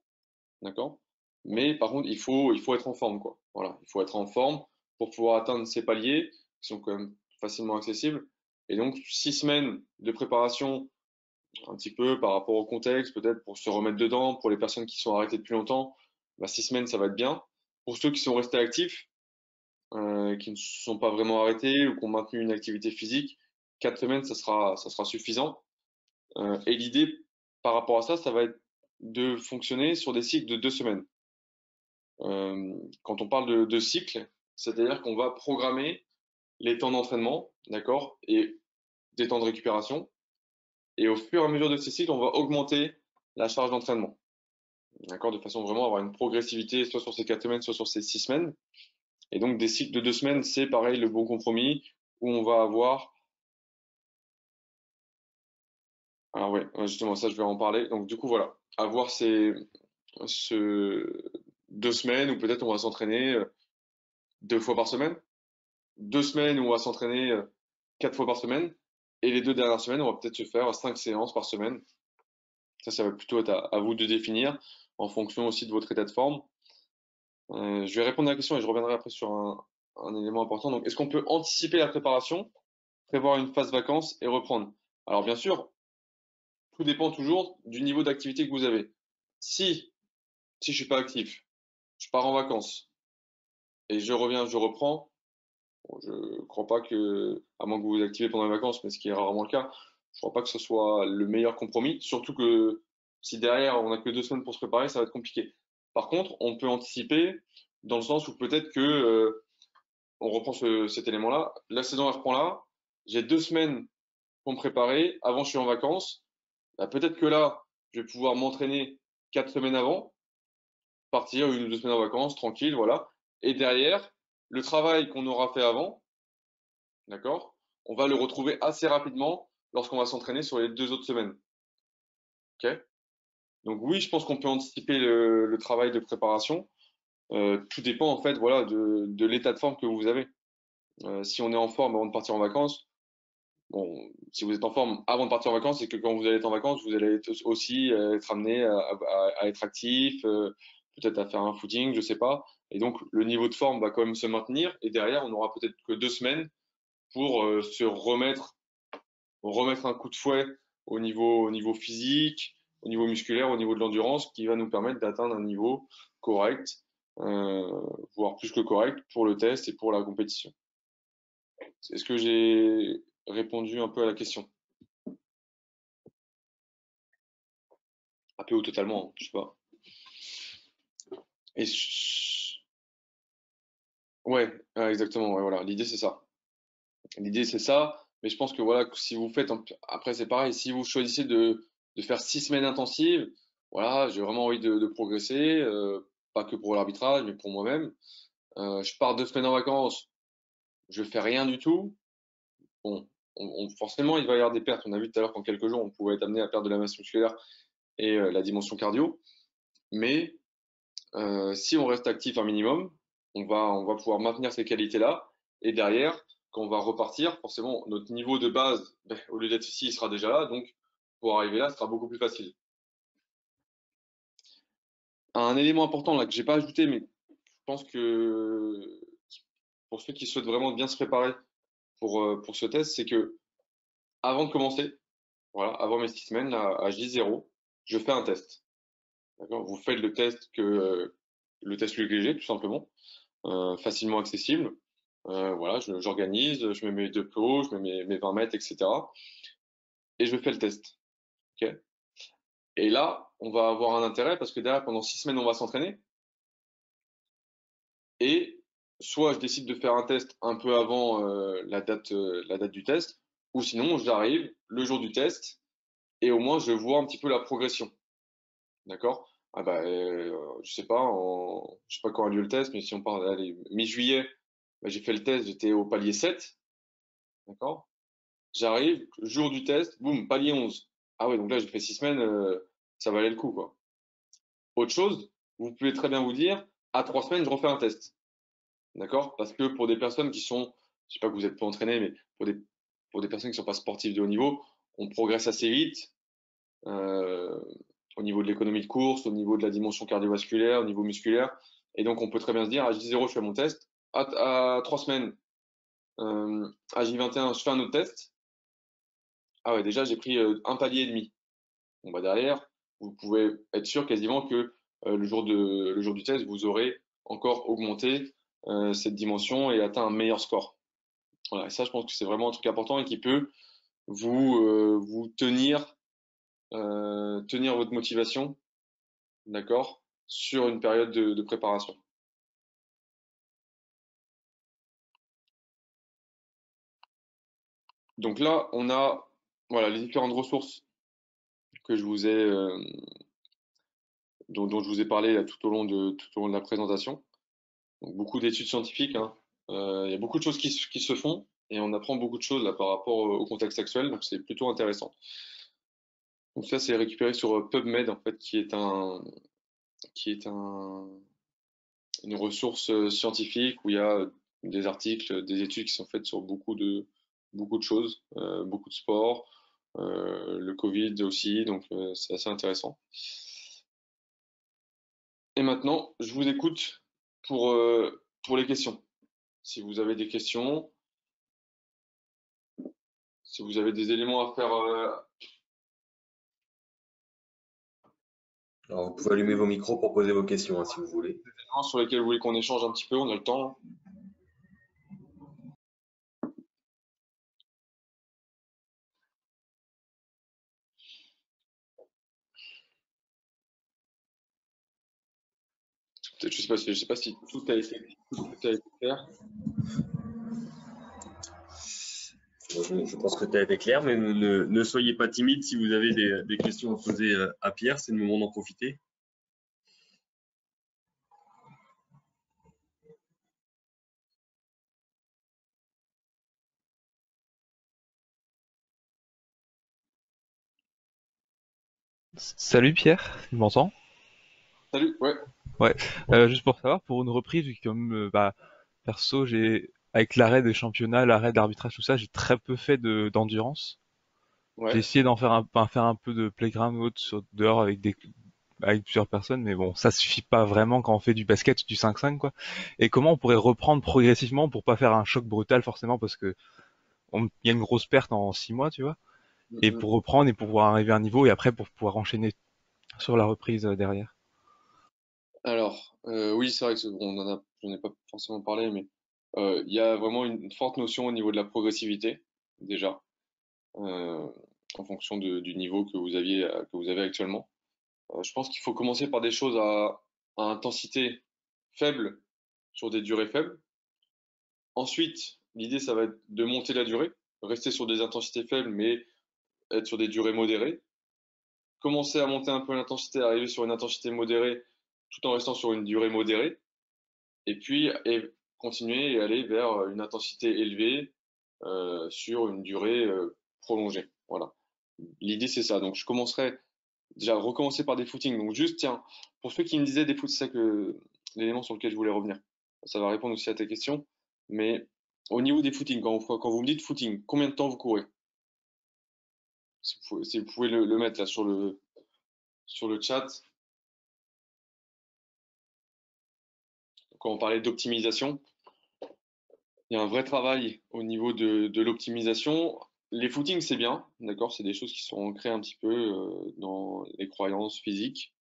d'accord? Mais par contre, il faut être en forme, quoi. Voilà, il faut être en forme pour pouvoir atteindre ces paliers qui sont quand même facilement accessibles. Et donc, 6 semaines de préparation, un petit peu par rapport au contexte, peut-être pour se remettre dedans, pour les personnes qui sont arrêtées depuis longtemps, bah, 6 semaines, ça va être bien. Pour ceux qui sont restés actifs, qui ne se sont pas vraiment arrêtés ou qui ont maintenu une activité physique, 4 semaines, ça sera suffisant. Et l'idée par rapport à ça, ça va être de fonctionner sur des cycles de 2 semaines. Quand on parle de cycle, c'est-à-dire qu'on va programmer les temps d'entraînement, d'accord, et des temps de récupération. Et au fur et à mesure de ces cycles, on va augmenter la charge d'entraînement, d'accord, de façon vraiment à avoir une progressivité, soit sur ces 4 semaines, soit sur ces 6 semaines. Et donc des cycles de 2 semaines, c'est pareil le bon compromis où on va avoir. Alors ouais, justement ça, je vais en parler. Donc du coup voilà, avoir ce 2 semaines où peut-être on va s'entraîner 2 fois par semaine, 2 semaines où on va s'entraîner 4 fois par semaine, et les 2 dernières semaines, on va peut-être se faire 5 séances par semaine. Ça va plutôt être à vous de définir en fonction aussi de votre état de forme. Je vais répondre à la question et je reviendrai après sur un élément important. Donc, est-ce qu'on peut anticiper la préparation, prévoir une phase vacances et reprendre? Alors, bien sûr, tout dépend toujours du niveau d'activité que vous avez. Si je suis pas actif, je pars en vacances et je reviens, je reprends. Bon, je crois pas que, à moins que vous vous activez pendant les vacances, mais ce qui est rarement le cas, je crois pas que ce soit le meilleur compromis. Surtout que si derrière on n'a que 2 semaines pour se préparer, ça va être compliqué. Par contre, on peut anticiper dans le sens où peut-être que on reprend cet élément-là. La saison elle reprend là. J'ai 2 semaines pour me préparer. Avant, je suis en vacances. Bah, peut-être que là, je vais pouvoir m'entraîner 4 semaines avant, partir 1 ou 2 semaines en vacances, tranquille, voilà. Et derrière, le travail qu'on aura fait avant, d'accord, on va le retrouver assez rapidement lorsqu'on va s'entraîner sur les 2 autres semaines. Ok. Donc oui, je pense qu'on peut anticiper le travail de préparation. Tout dépend en fait, voilà, de l'état de forme que vous avez. Si on est en forme avant de partir en vacances, bon, si vous êtes en forme avant de partir en vacances, c'est que quand vous allez être en vacances, vous allez aussi être amené à être actif, peut-être à faire un footing, je sais pas. Et donc, le niveau de forme va quand même se maintenir. Et derrière, on n'aura peut-être que 2 semaines pour se remettre un coup de fouet au niveau physique, au niveau musculaire, au niveau de l'endurance, qui va nous permettre d'atteindre un niveau correct, voire plus que correct pour le test et pour la compétition. Est-ce que j'ai répondu un peu à la question? Un peu ou totalement, hein, je sais pas. Et ouais, exactement, ouais, voilà. L'idée c'est ça. L'idée c'est ça, mais je pense que voilà, que si vous faites, après c'est pareil, si vous choisissez de faire 6 semaines intensives, voilà, j'ai vraiment envie de progresser, pas que pour l'arbitrage, mais pour moi-même. Je pars 2 semaines en vacances, je fais rien du tout. Bon, forcément il va y avoir des pertes. On a vu tout à l'heure qu'en quelques jours on pouvait être amené à perdre de la masse musculaire et la dimension cardio, mais si on reste actif un minimum, on va pouvoir maintenir ces qualités-là. Et derrière, quand on va repartir, forcément, notre niveau de base, ben, au lieu d'être ici, il sera déjà là. Donc, pour arriver là, ce sera beaucoup plus facile. Un élément important là que j'ai pas ajouté, mais je pense que pour ceux qui souhaitent vraiment bien se préparer pour ce test, c'est que avant de commencer, voilà, avant mes 6 semaines, là, à J0, je fais un test. D'accord. Vous faites le test UGG, tout simplement. Facilement accessible. Voilà, j'organise, je mets mes deux plots, je mets mes 20 mètres, etc. Et je fais le test. Ok. Et là, on va avoir un intérêt parce que derrière, pendant 6 semaines, on va s'entraîner. Et soit je décide de faire un test un peu avant la date du test, ou sinon j'arrive le jour du test et au moins je vois un petit peu la progression. D'accord? Ah bah, je sais pas, je sais pas quand a lieu le test, mais si on parle, allez, mi-juillet, bah, j'ai fait le test, j'étais au palier 7. D'accord? J'arrive, jour du test, boum, palier 11. Ah ouais, donc là, j'ai fait 6 semaines, ça valait le coup, quoi. Autre chose, vous pouvez très bien vous dire, à 3 semaines, je refais un test. D'accord? Parce que pour des personnes qui sont, je sais pas que vous êtes pas entraîné, mais pour des personnes qui sont pas sportives de haut niveau, on progresse assez vite, euh, au niveau de l'économie de course, au niveau de la dimension cardiovasculaire, au niveau musculaire. Et donc, on peut très bien se dire, à J0, je fais mon test. À 3 semaines, à J21, je fais un autre test. Ah ouais, déjà, j'ai pris un palier et demi. Bon, bah derrière, vous pouvez être sûr quasiment que le jour du test, vous aurez encore augmenté cette dimension et atteint un meilleur score. Voilà, et ça, je pense que c'est vraiment un truc important et qui peut vous tenir votre motivation, d'accord, sur une période de préparation. Donc là, on a voilà, les différentes ressources que je vous ai, dont je vous ai parlé là, tout au long de la présentation. Donc, beaucoup d'études scientifiques, hein. Il y a beaucoup de choses qui se font et on apprend beaucoup de choses là par rapport au contexte actuel, donc c'est plutôt intéressant. Donc ça, c'est récupéré sur PubMed en fait, qui est une ressource scientifique où il y a des articles, des études qui sont faites sur beaucoup de choses, beaucoup de sports, le Covid aussi, donc c'est assez intéressant. Et maintenant, je vous écoute pour les questions. Si vous avez des questions, si vous avez des éléments Alors, vous pouvez allumer vos micros pour poser vos questions, hein, si vous voulez. Sur lesquels vous voulez qu'on échange un petit peu, on a le temps, hein. Je sais pas si tout a été clair. Je pense que tu as été clair, mais ne soyez pas timide si vous avez des questions à poser à Pierre, c'est le moment d'en profiter. Salut Pierre, tu m'entends? Salut, ouais. Ouais. Juste pour savoir, pour une reprise, vu que comme perso, j'ai avec l'arrêt des championnats, l'arrêt d'arbitrage, tout ça, j'ai très peu fait d'endurance. J'ai Ouais. essayé d'en faire faire un peu de playground ou autre dehors avec plusieurs personnes, mais bon, ça suffit pas vraiment quand on fait du basket, du 5-5 quoi. Et comment on pourrait reprendre progressivement pour pas faire un choc brutal forcément parce que il y a une grosse perte en 6 mois, tu vois, et Mhm. pour reprendre et pour pouvoir arriver à un niveau et après pour pouvoir enchaîner sur la reprise derrière. Alors, oui, c'est vrai que j'en ai pas forcément parlé, mais il y a vraiment une forte notion au niveau de la progressivité, déjà, euh, en fonction du niveau que vous avez actuellement. Je pense qu'il faut commencer par des choses à intensité faible sur des durées faibles. Ensuite, l'idée, ça va être de monter la durée, rester sur des intensités faibles, mais être sur des durées modérées. Commencer à monter un peu l'intensité, arriver sur une intensité modérée, tout en restant sur une durée modérée. Et continuer et aller vers une intensité élevée sur une durée prolongée. Voilà. L'idée, c'est ça. Donc, je commencerai déjà à recommencer par des footings. Donc, juste, tiens, pour ceux qui me disaient des footings, c'est ça que l'élément sur lequel je voulais revenir. Ça va répondre aussi à ta question. Mais au niveau des footings, quand vous me dites footing, combien de temps vous courez? Si vous pouvez le mettre là sur le chat. Quand on parlait d'optimisation, il y a un vrai travail au niveau de l'optimisation. Les footings, c'est bien, d'accord, c'est des choses qui sont ancrées un petit peu dans les croyances physiques.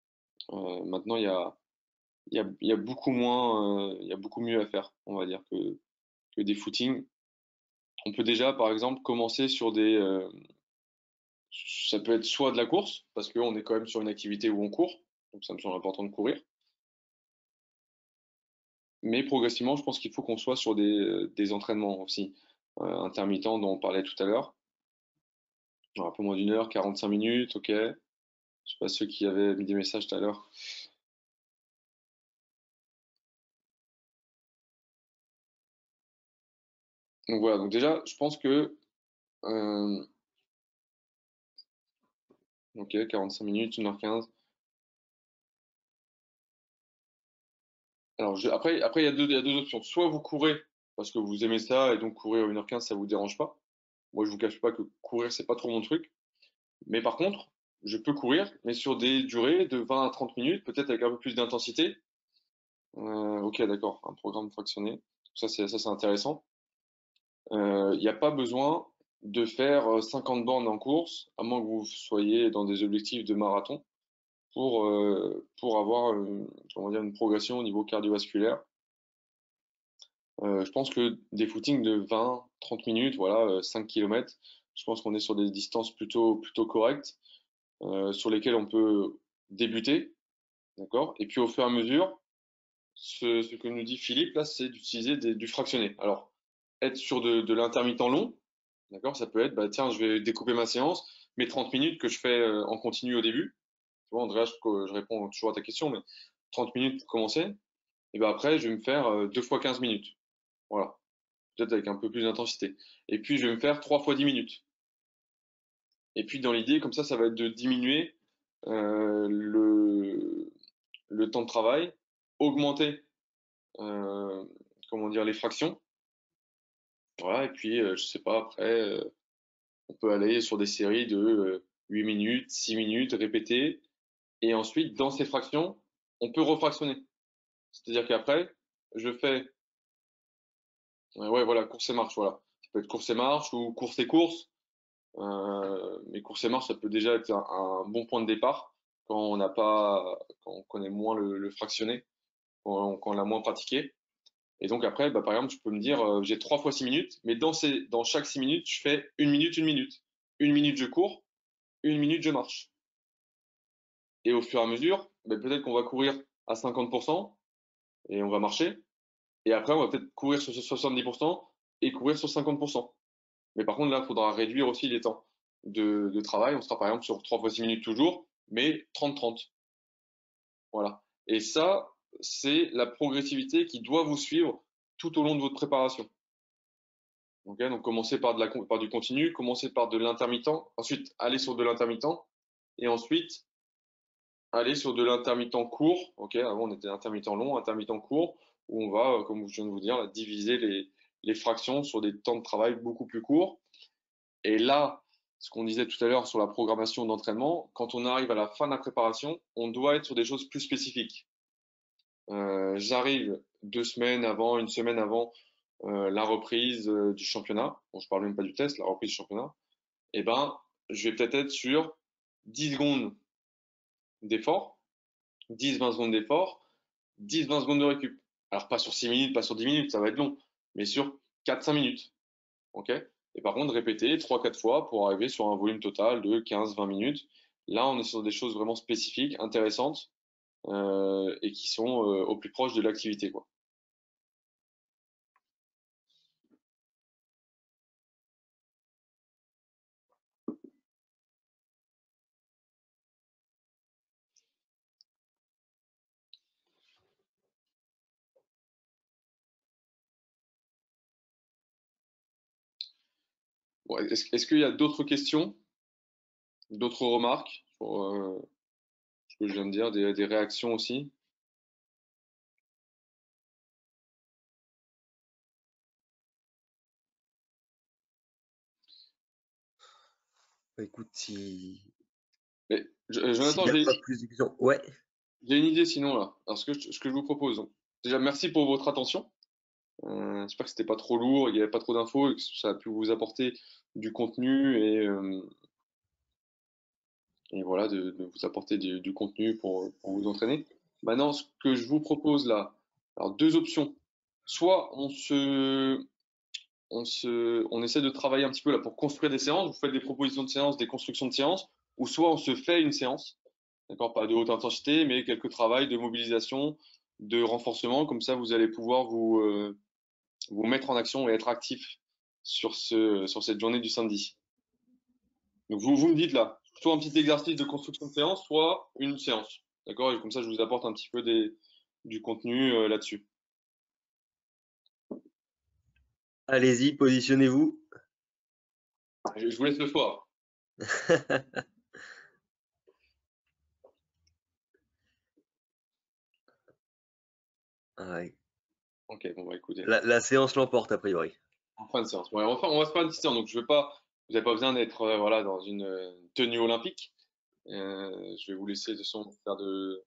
Maintenant, il y a beaucoup moins, il y a beaucoup mieux à faire, on va dire, que des footings. On peut déjà, par exemple, commencer sur ça peut être soit de la course, parce qu'on est quand même sur une activité où on court, donc ça me semble important de courir. Mais progressivement, je pense qu'il faut qu'on soit sur des entraînements aussi intermittents dont on parlait tout à l'heure. Un peu moins d'une heure, 45 minutes, ok. Je sais pas ceux qui avaient mis des messages tout à l'heure. Donc voilà, donc déjà, je pense que ok, 45 minutes, 1h15. Alors après il y a deux options. Soit vous courez parce que vous aimez ça et donc courir 1h15, ça vous dérange pas. Moi, je vous cache pas que courir, c'est pas trop mon truc. Mais par contre, je peux courir, mais sur des durées de 20 à 30 minutes, peut-être avec un peu plus d'intensité. Ok, d'accord, un programme fractionné. Ça, c'est intéressant. Il n'y a pas besoin de faire 50 bornes en course, à moins que vous soyez dans des objectifs de marathon, pour avoir comment dire, une progression au niveau cardiovasculaire. Je pense que des footings de 20-30 minutes, voilà, 5 km, je pense qu'on est sur des distances plutôt correctes, sur lesquelles on peut débuter, d'accord? Et puis au fur et à mesure, ce que nous dit Philippe, là, c'est d'utiliser du fractionné. Alors, être sur de l'intermittent long, d'accord? Ça peut être, bah, tiens, je vais découper ma séance, mes 30 minutes que je fais en continu au début. Tu vois, Andrea, je réponds toujours à ta question, mais 30 minutes pour commencer. Et ben après, je vais me faire 2 fois 15 minutes. Voilà. Peut-être avec un peu plus d'intensité. Et puis, je vais me faire 3 fois 10 minutes. Et puis, dans l'idée, comme ça va être de diminuer euh, le, le temps de travail, augmenter, euh, comment dire, les fractions. Voilà. Et puis, je sais pas, après, on peut aller sur des séries de 8 minutes, 6 minutes, répétées. Et ensuite, dans ces fractions, on peut refractionner. C'est-à-dire qu'après, je fais, ouais, voilà, course et marche, voilà. Ça peut être course et marche ou course et course. Mais course et marche, ça peut déjà être un bon point de départ. quand on n'a pas, quand on connaît moins le fractionné, quand on l'a moins pratiqué. Et donc après, bah, par exemple, je peux me dire, j'ai 3 fois 6 minutes, mais dans chaque 6 minutes, je fais une minute, une minute. Une minute, je cours, une minute, je marche. Et au fur et à mesure, bah, peut-être qu'on va courir à 50% et on va marcher. Et après, on va peut-être courir sur ce 70% et courir sur 50%. Mais par contre, là, il faudra réduire aussi les temps de travail. On sera par exemple sur 3 fois 6 minutes toujours, mais 30-30. Voilà. Et ça, c'est la progressivité qui doit vous suivre tout au long de votre préparation. Okay, donc commencez par du continu, commencez par de l'intermittent, ensuite allez sur de l'intermittent, et ensuite allez sur de l'intermittent court. Okay, avant on était intermittent long, intermittent court, où on va, comme je viens de vous dire, là, diviser les fractions sur des temps de travail beaucoup plus courts. Et là, ce qu'on disait tout à l'heure sur la programmation d'entraînement, quand on arrive à la fin de la préparation, on doit être sur des choses plus spécifiques. J'arrive 2 semaines avant, une semaine avant la reprise du championnat. Bon, je parle même pas du test, la reprise du championnat. Eh ben, je vais peut-être être sur 10 secondes d'effort, 10-20 secondes d'effort, 10-20 secondes de récup. Alors pas sur 6 minutes, pas sur 10 minutes, ça va être long, mais sur 4-5 minutes. Ok. Et par contre, répéter 3-4 fois pour arriver sur un volume total de 15-20 minutes. Là, on est sur des choses vraiment spécifiques, intéressantes, et qui sont au plus proche de l'activité, quoi. Bon, est-ce qu'il y a d'autres questions, d'autres remarques sur ce que je viens de dire, des réactions aussi? Bah, écoute, si Mais, s'il Jonathan, n'y a pas plus de questions. Ouais. j'ai une idée sinon là. Alors ce que je vous propose. Donc, déjà, merci pour votre attention. J'espère que c'était pas trop lourd, il n'y avait pas trop d'infos, et que ça a pu vous apporter du contenu et voilà, de vous apporter du contenu pour vous entraîner. Maintenant, ce que je vous propose là, alors deux options. Soit on essaie de travailler un petit peu là pour construire des séances. Vous faites des propositions de séances, des constructions de séances, ou soit on se fait une séance. D'accord, pas de haute intensité, mais quelques travails de mobilisation, de renforcement. Comme ça, vous allez pouvoir vous mettre en action et être actif sur cette journée du samedi. Donc vous me dites là, soit un petit exercice de construction de séance, soit une séance. D'accord? Et comme ça, je vous apporte un petit peu du contenu là-dessus. Allez-y, positionnez-vous. Je vous laisse le choix. Ouais. Ok, bon bah écoutez. La séance l'emporte, a priori. En fin de séance. Bon, on va se faire une petite séance. Donc vous n'avez pas besoin d'être voilà, dans une tenue olympique. Je vais vous laisser de toute façon faire de.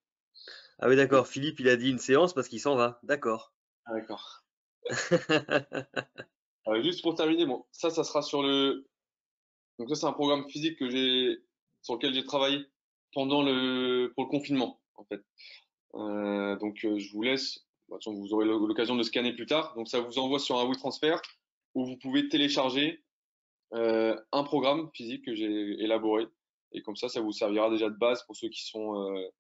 Ah oui, d'accord. Philippe, il a dit une séance parce qu'il s'en va. D'accord. Ah, d'accord. Juste pour terminer, bon, ça sera sur le. Donc ça, c'est un programme physique sur lequel j'ai travaillé pour le confinement, en fait. Donc je vous laisse. De toute façon, vous aurez l'occasion de scanner plus tard. Donc ça vous envoie sur un WeTransfer où vous pouvez télécharger un programme physique que j'ai élaboré. Et comme ça vous servira déjà de base pour ceux qui sont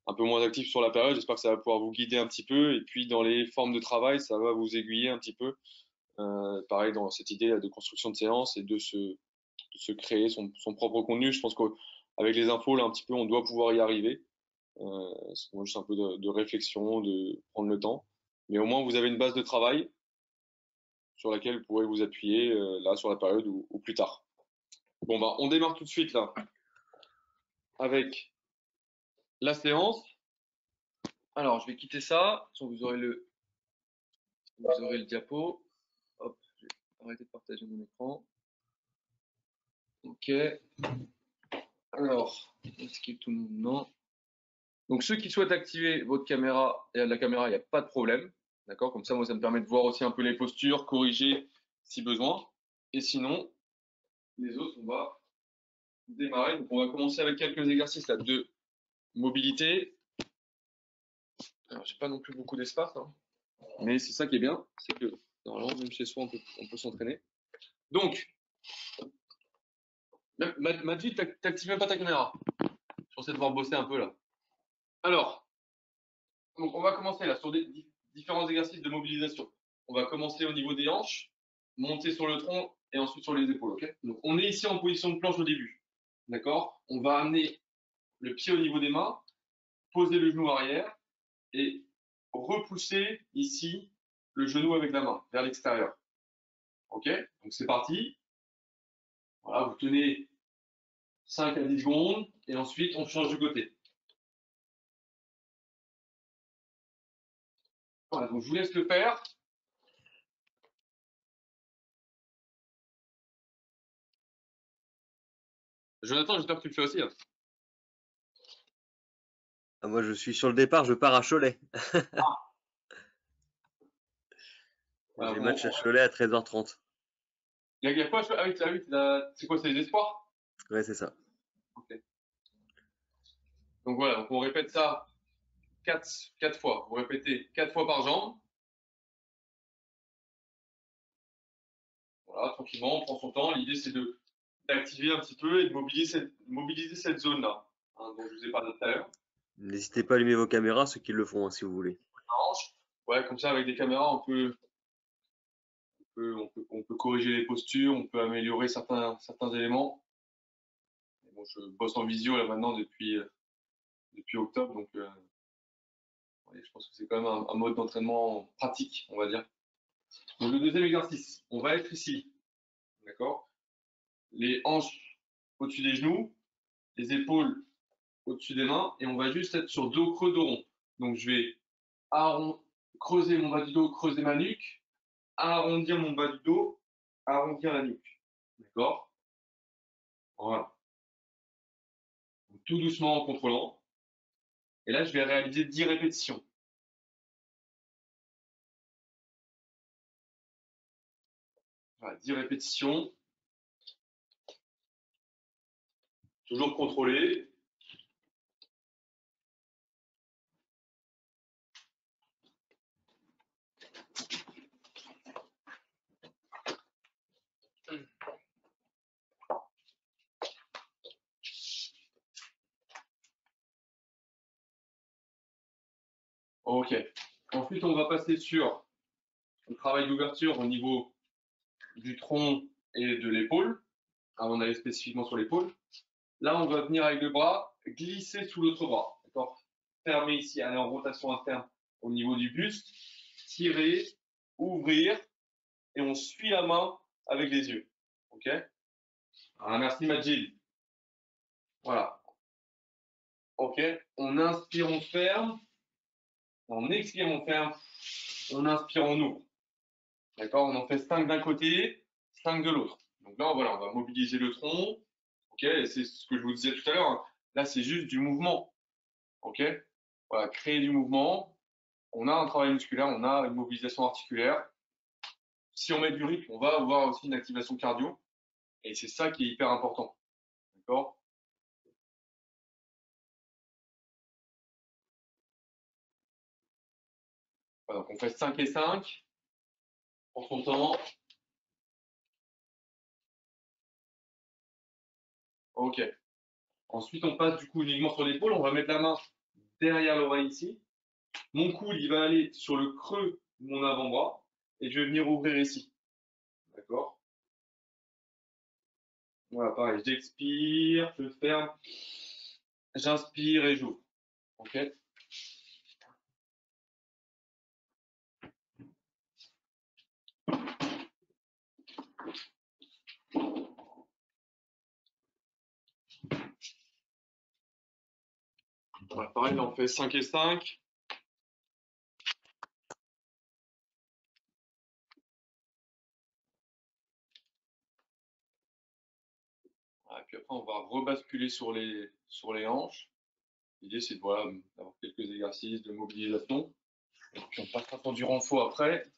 un peu moins actifs sur la période. J'espère que ça va pouvoir vous guider un petit peu. Et puis dans les formes de travail, ça va vous aiguiller un petit peu. Pareil dans cette idée de construction de séance et de se créer son propre contenu. Je pense qu'avec les infos, là, un petit peu, on doit pouvoir y arriver. C'est juste un peu de réflexion, de prendre le temps. Mais au moins, vous avez une base de travail sur laquelle vous pourrez vous appuyer là sur la période ou plus tard. Bon, bah, on démarre tout de suite là avec la séance. Alors, je vais quitter ça. Vous aurez le diapo. Hop, je vais arrêter de partager mon écran. Ok. Alors, est-ce qu'il y a tout le monde? Non. Donc, ceux qui souhaitent activer votre caméra et la caméra, il n'y a pas de problème. D'accord? Comme ça, moi, ça me permet de voir aussi un peu les postures, corriger si besoin. Et sinon, les autres, on va démarrer. Donc, on va commencer avec quelques exercices là, mobilité. Alors, j'ai pas non plus beaucoup d'espace, hein. Mais c'est ça qui est bien, c'est que normalement, même chez soi, on peut s'entraîner. Donc, Majid, t'actives même pas ta caméra. Je suis censé devoir bosser un peu là. Alors, donc on va commencer là sur des différents exercices de mobilisation. On va commencer au niveau des hanches, monter sur le tronc et ensuite sur les épaules. Ok. Donc on est ici en position de planche au début. D'accord. On va amener le pied au niveau des mains, poser le genou arrière et repousser ici le genou avec la main vers l'extérieur. Ok. Donc c'est parti. Voilà, vous tenez 5 à 10 secondes et ensuite on change de côté. Voilà, donc je vous laisse le faire. Jonathan, j'espère que tu le fais aussi, hein. Ah, moi, je suis sur le départ, je pars à Cholet. Voilà, J'ai bon, match à Cholet à 13h30. il y a quoi? Ah oui, c'est quoi, c'est les espoirs? Ouais, c'est ça. Ok. Donc voilà, donc on répète ça 4 fois. Vous répétez 4 fois par jambe. Voilà, tranquillement, on prend son temps. L'idée, c'est d'activer un petit peu et de mobiliser cette zone-là, hein, dont je vous ai parlé tout à l'heure. N'hésitez pas à allumer vos caméras, ceux qui le font, hein, si vous voulez. Ouais, comme ça, avec des caméras, on peut corriger les postures, on peut améliorer certains éléments. Bon, je bosse en visio là maintenant depuis octobre, donc ouais, je pense que c'est quand même un mode d'entraînement pratique, on va dire. Donc le deuxième exercice, on va être ici, d'accord? Les hanches au-dessus des genoux, les épaules au-dessus des mains, et on va juste être sur dos creux, dos rond. Donc je vais creuser mon bas du dos, creuser ma nuque, arrondir mon bas du dos, arrondir la nuque. D'accord? Voilà. Donc, tout doucement en contrôlant. Et là, je vais réaliser 10 répétitions. Voilà, 10 répétitions. Toujours contrôlé. Ok. Ensuite, on va passer sur le travail d'ouverture au niveau du tronc et de l'épaule. Avant d'aller spécifiquement sur l'épaule. Là, on va venir avec le bras glisser sous l'autre bras. D'accord? Fermer ici, aller en rotation interne au niveau du buste. Tirer, ouvrir et on suit la main avec les yeux. Ok? Ah, merci Majid. Voilà. Ok? On inspire, on ferme. On expire, on ferme. On inspire, on ouvre. D'accord? On en fait 5 d'un côté, 5 de l'autre. Donc là, voilà, on va mobiliser le tronc. Ok? Et c'est ce que je vous disais tout à l'heure, hein. Là, c'est juste du mouvement. Ok? Voilà, créer du mouvement. On a un travail musculaire, on a une mobilisation articulaire. Si on met du rythme, on va avoir aussi une activation cardio. Et c'est ça qui est hyper important. D'accord? Voilà, donc on fait 5 et 5. Prends son temps. Ok. Ensuite, on passe du coup uniquement sur l'épaule. On va mettre la main derrière l'oreille ici. Mon coude, il va aller sur le creux de mon avant-bras. Et je vais venir ouvrir ici. D'accord? Voilà, pareil. J'expire, je ferme. J'inspire et j'ouvre. Ok? Voilà, pareil, là, on fait 5 et 5. Et puis après, on va rebasculer sur les hanches. L'idée, c'est de, voilà, d'avoir quelques exercices de mobilisation. Et puis, on passera sur du renfort après.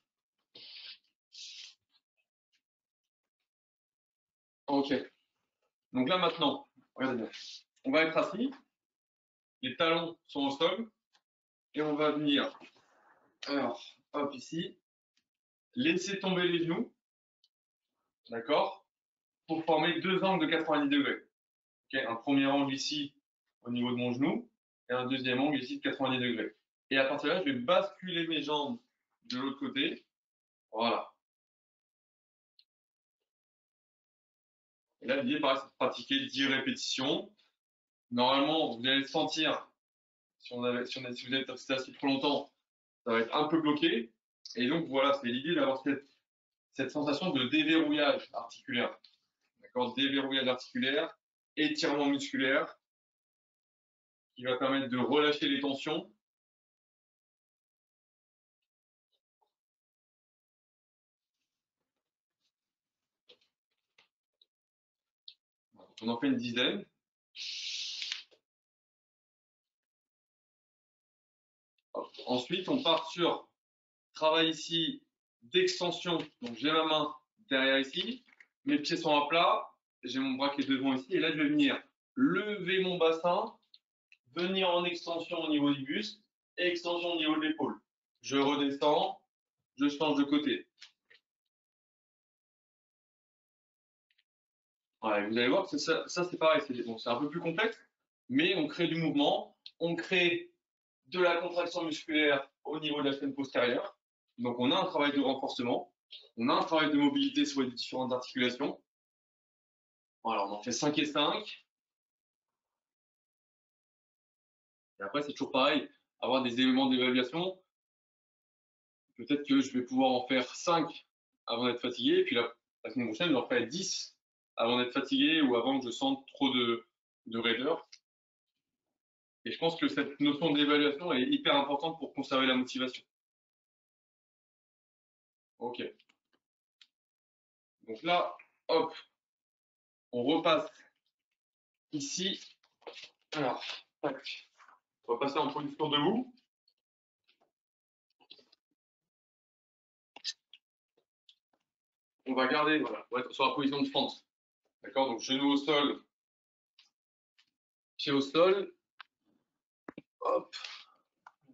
Ok. Donc là, maintenant, regardez bien. On va être assis. les talons sont au sol et on va venir, alors, hop, ici, laisser tomber les genoux, d'accord, pour former deux angles de 90 degrés. Okay, un premier angle ici au niveau de mon genou et un deuxième angle ici de 90 degrés. Et à partir de là, je vais basculer mes jambes de l'autre côté. Voilà. Et là, l'idée, pareil, c'est de pratiquer 10 répétitions. Normalement, vous allez le sentir, si vous êtes resté assis trop longtemps, ça va être un peu bloqué. Et donc, voilà, c'est l'idée d'avoir cette sensation de déverrouillage articulaire. D'accord? Déverrouillage articulaire, étirement musculaire, qui va permettre de relâcher les tensions. On en fait une dizaine. Ensuite, on part sur travail ici d'extension. Donc, j'ai ma main derrière ici, mes pieds sont à plat, j'ai mon bras qui est devant ici, et là, je vais venir lever mon bassin, venir en extension au niveau du buste, et extension au niveau de l'épaule. Je redescends, je change de côté. Ouais, vous allez voir que ça c'est pareil, c'est un peu plus complexe, mais on crée du mouvement, on crée de la contraction musculaire au niveau de la chaîne postérieure. Donc on a un travail de renforcement, on a un travail de mobilité sur les différentes articulations. Voilà, on en fait 5 et 5. Et après, c'est toujours pareil, avoir des éléments d'évaluation. Peut-être que je vais pouvoir en faire 5 avant d'être fatigué, et puis la semaine prochaine, j'en ferai 10 avant d'être fatigué ou avant que je sente trop de raideur. Et je pense que cette notion d'évaluation est hyper importante pour conserver la motivation. Ok. Donc là, hop, on repasse ici. Alors, tac. On va passer en position debout. On va garder, voilà, on va être sur la position de fente. D'accord? Donc, genou au sol, pied au sol. Hop.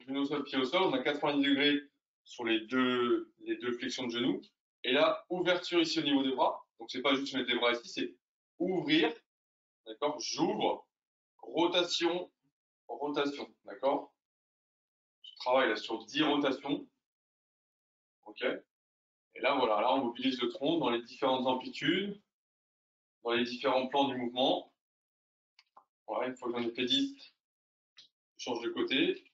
Genou au sol, pied au sol. On a 90 degrés sur les deux flexions de genoux. Et là, ouverture ici au niveau des bras. Donc, c'est pas juste mettre les bras ici, c'est ouvrir. D'accord? J'ouvre. Rotation, rotation. D'accord? Je travaille là sur 10 rotations. OK? Et là, voilà, là, on mobilise le tronc dans les différentes amplitudes, dans les différents plans du mouvement. Voilà, une fois que j'en ai fait 10, je change de côté.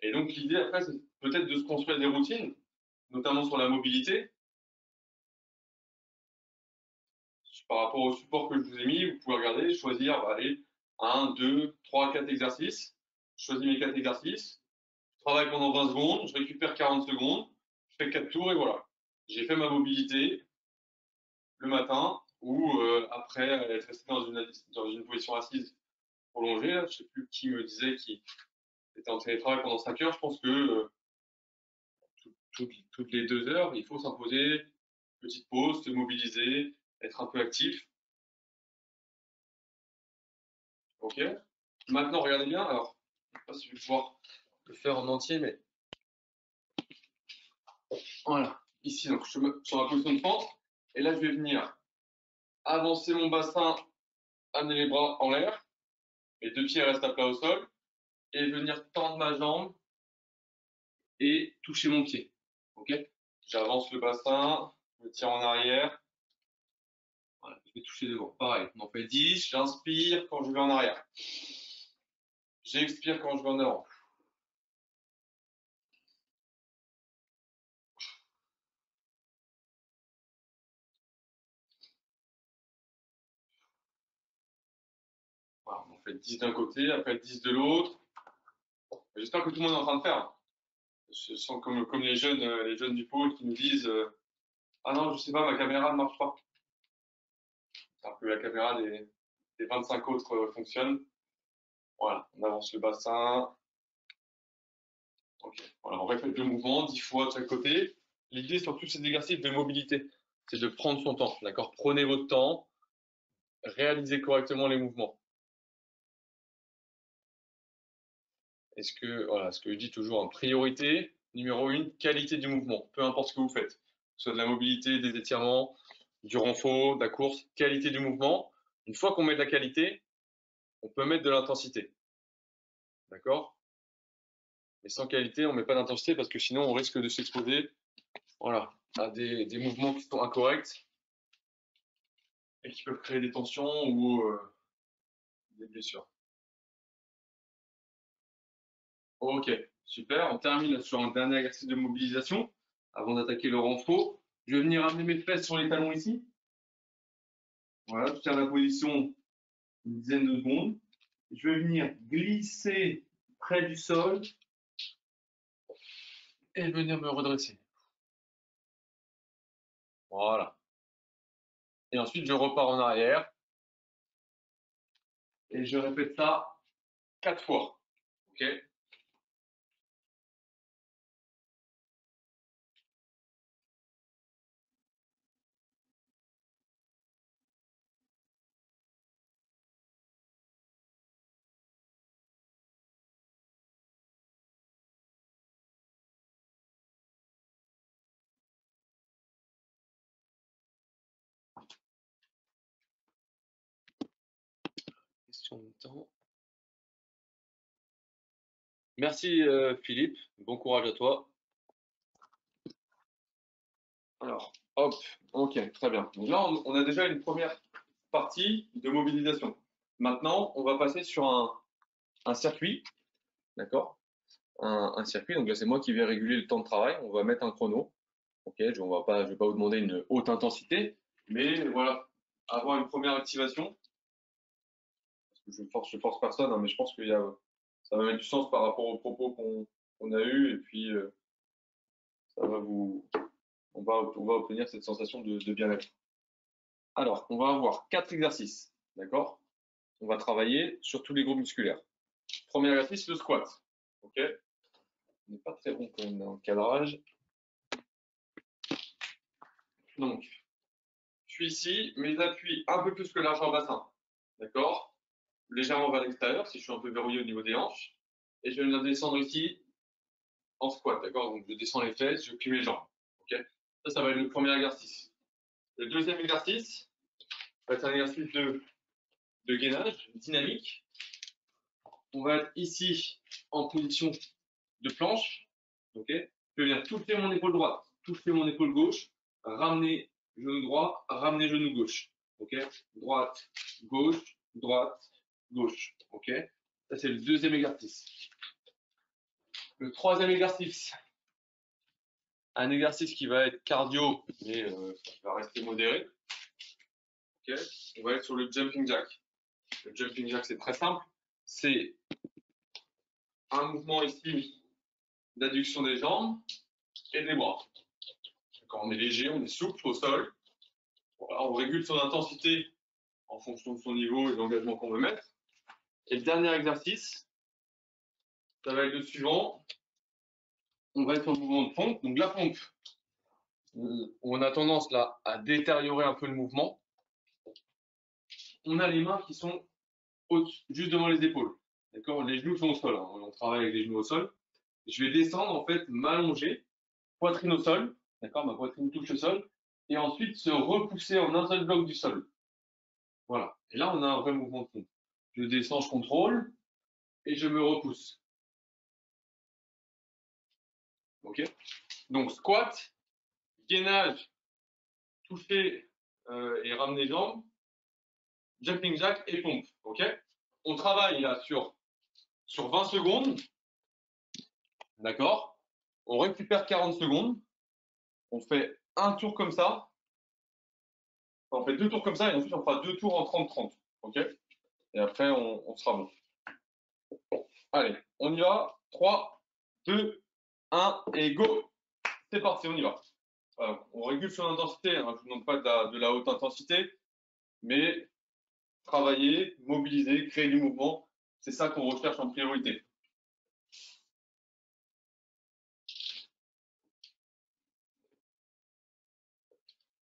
Et donc, l'idée, après, c'est peut-être de se construire des routines, notamment sur la mobilité. Par rapport au support que je vous ai mis, vous pouvez regarder, choisir, bah, allez, 1, 2, 3, 4 exercices. Je choisis mes 4 exercices. Je travaille pendant 20 secondes, je récupère 40 secondes, je fais 4 tours et voilà. J'ai fait ma mobilité le matin ou après être resté dans une position assise prolongée. Là. Je ne sais plus qui me disait qui était en télétravail pendant 5 heures. Je pense que toutes les 2 heures, il faut s'imposer petite pause, se mobiliser, être un peu actif. Ok. Maintenant, regardez bien. Alors, je ne sais pas si je vais pouvoir le faire en entier, mais voilà. Ici, donc, je suis sur la position de fente. Et là, je vais venir avancer mon bassin, amener les bras en l'air. Mes deux pieds restent à plat au sol. Et venir tendre ma jambe et toucher mon pied. Ok. J'avance le bassin, je me tire en arrière. Voilà, je vais toucher devant. Pareil, on en fait 10. J'inspire quand je vais en arrière. J'expire quand je vais en avant. Voilà, on fait 10 d'un côté, après 10 de l'autre. J'espère que tout le monde est en train de faire. Je sens comme les jeunes du pôle qui nous disent ah non, je sais pas, ma caméra ne marche pas. Alors que la caméra des 25 autres fonctionne. Voilà, on avance le bassin. Ok, voilà, on répète le mouvement 10 fois de chaque côté. L'idée sur tous ces exercices de mobilité, c'est de prendre son temps. D'accord? Prenez votre temps. réaliser correctement les mouvements. Voilà, ce que je dis toujours en priorité, numéro 1, qualité du mouvement, peu importe ce que vous faites. Que ce soit de la mobilité, des étirements, du renfort, de la course, qualité du mouvement. Une fois qu'on met de la qualité, on peut mettre de l'intensité. D'accord? Mais sans qualité, on met pas d'intensité parce que sinon on risque de s'exposer, voilà, à des mouvements qui sont incorrects et qui peuvent créer des tensions ou des blessures. Ok, super. On termine sur un dernier exercice de mobilisation avant d'attaquer le renfort. Je vais venir amener mes fesses sur les talons ici. Voilà, je tiens la position une dizaine de secondes. Je vais venir glisser près du sol et venir me redresser. Voilà. Et ensuite, je repars en arrière et je répète ça 4 fois. Ok? Question de temps. Merci Philippe, bon courage à toi. Alors, hop, ok, très bien. Donc là, on a déjà une première partie de mobilisation. Maintenant, on va passer sur un circuit, d'accord? Un circuit, donc là, c'est moi qui vais réguler le temps de travail. On va mettre un chrono. Ok, je ne vais pas vous demander une haute intensité, mais voilà, avoir une première activation. Je force personne, hein, mais je pense que ça va mettre du sens par rapport aux propos qu'on a eus, et puis ça va on va obtenir cette sensation de bien-être. Alors, on va avoir 4 exercices, d'accord? On va travailler sur tous les groupes musculaires. Premier exercice, le squat. Ok? On n'est pas très bon quand on est en cadrage. Donc, je suis ici, mes appuis un peu plus que l'argent bassin. D'accord? Légèrement vers l'extérieur, si je suis un peu verrouillé au niveau des hanches. Et je vais venir descendre ici en squat. D'accord? Donc, je descends les fesses, je plie mes jambes. Ok? Ça va être le premier exercice. Le deuxième exercice va être un exercice de gainage dynamique. On va être ici en position de planche. Ok? Je viens toucher mon épaule droite, toucher mon épaule gauche, ramener genou droit, ramener genou gauche. Ok? Droite, droite, gauche. Ok? Ça, c'est le deuxième exercice. Le troisième exercice, un exercice qui va être cardio, mais qui va rester modéré. Ok? On va être sur le jumping jack. Le jumping jack, c'est très simple. C'est un mouvement ici d'adduction des jambes et des bras. Quand on est léger, on est souple au sol. Voilà, on régule son intensité en fonction de son niveau et de l'engagement qu'on veut mettre. Et le dernier exercice, ça va être le suivant. On va être sur le mouvement de pompe. Donc la pompe, on a tendance là à détériorer un peu le mouvement. On a les mains qui sont juste devant les épaules. D'accord? Les genoux sont au sol, hein. On travaille avec les genoux au sol. Je vais descendre, en fait, m'allonger, poitrine au sol. D'accord? Ma poitrine touche le sol. Et ensuite se repousser en un seul bloc du sol. Voilà. Et là, on a un vrai mouvement de pompe. Je descends, je contrôle et je me repousse. Ok? Donc squat, gainage, toucher et ramener jambes, jumping jack et pompe. Ok? On travaille là sur 20 secondes. D'accord? On récupère 40 secondes. On fait un tour comme ça. Enfin, on fait deux tours comme ça et ensuite on fera deux tours en 30-30. Ok? Et après on sera bon. Allez, on y va. 3, 2, 1 et go! C'est parti, on y va. On régule son intensité, hein. Je ne vous demande pas de la haute intensité, mais travailler, mobiliser, créer du mouvement, c'est ça qu'on recherche en priorité.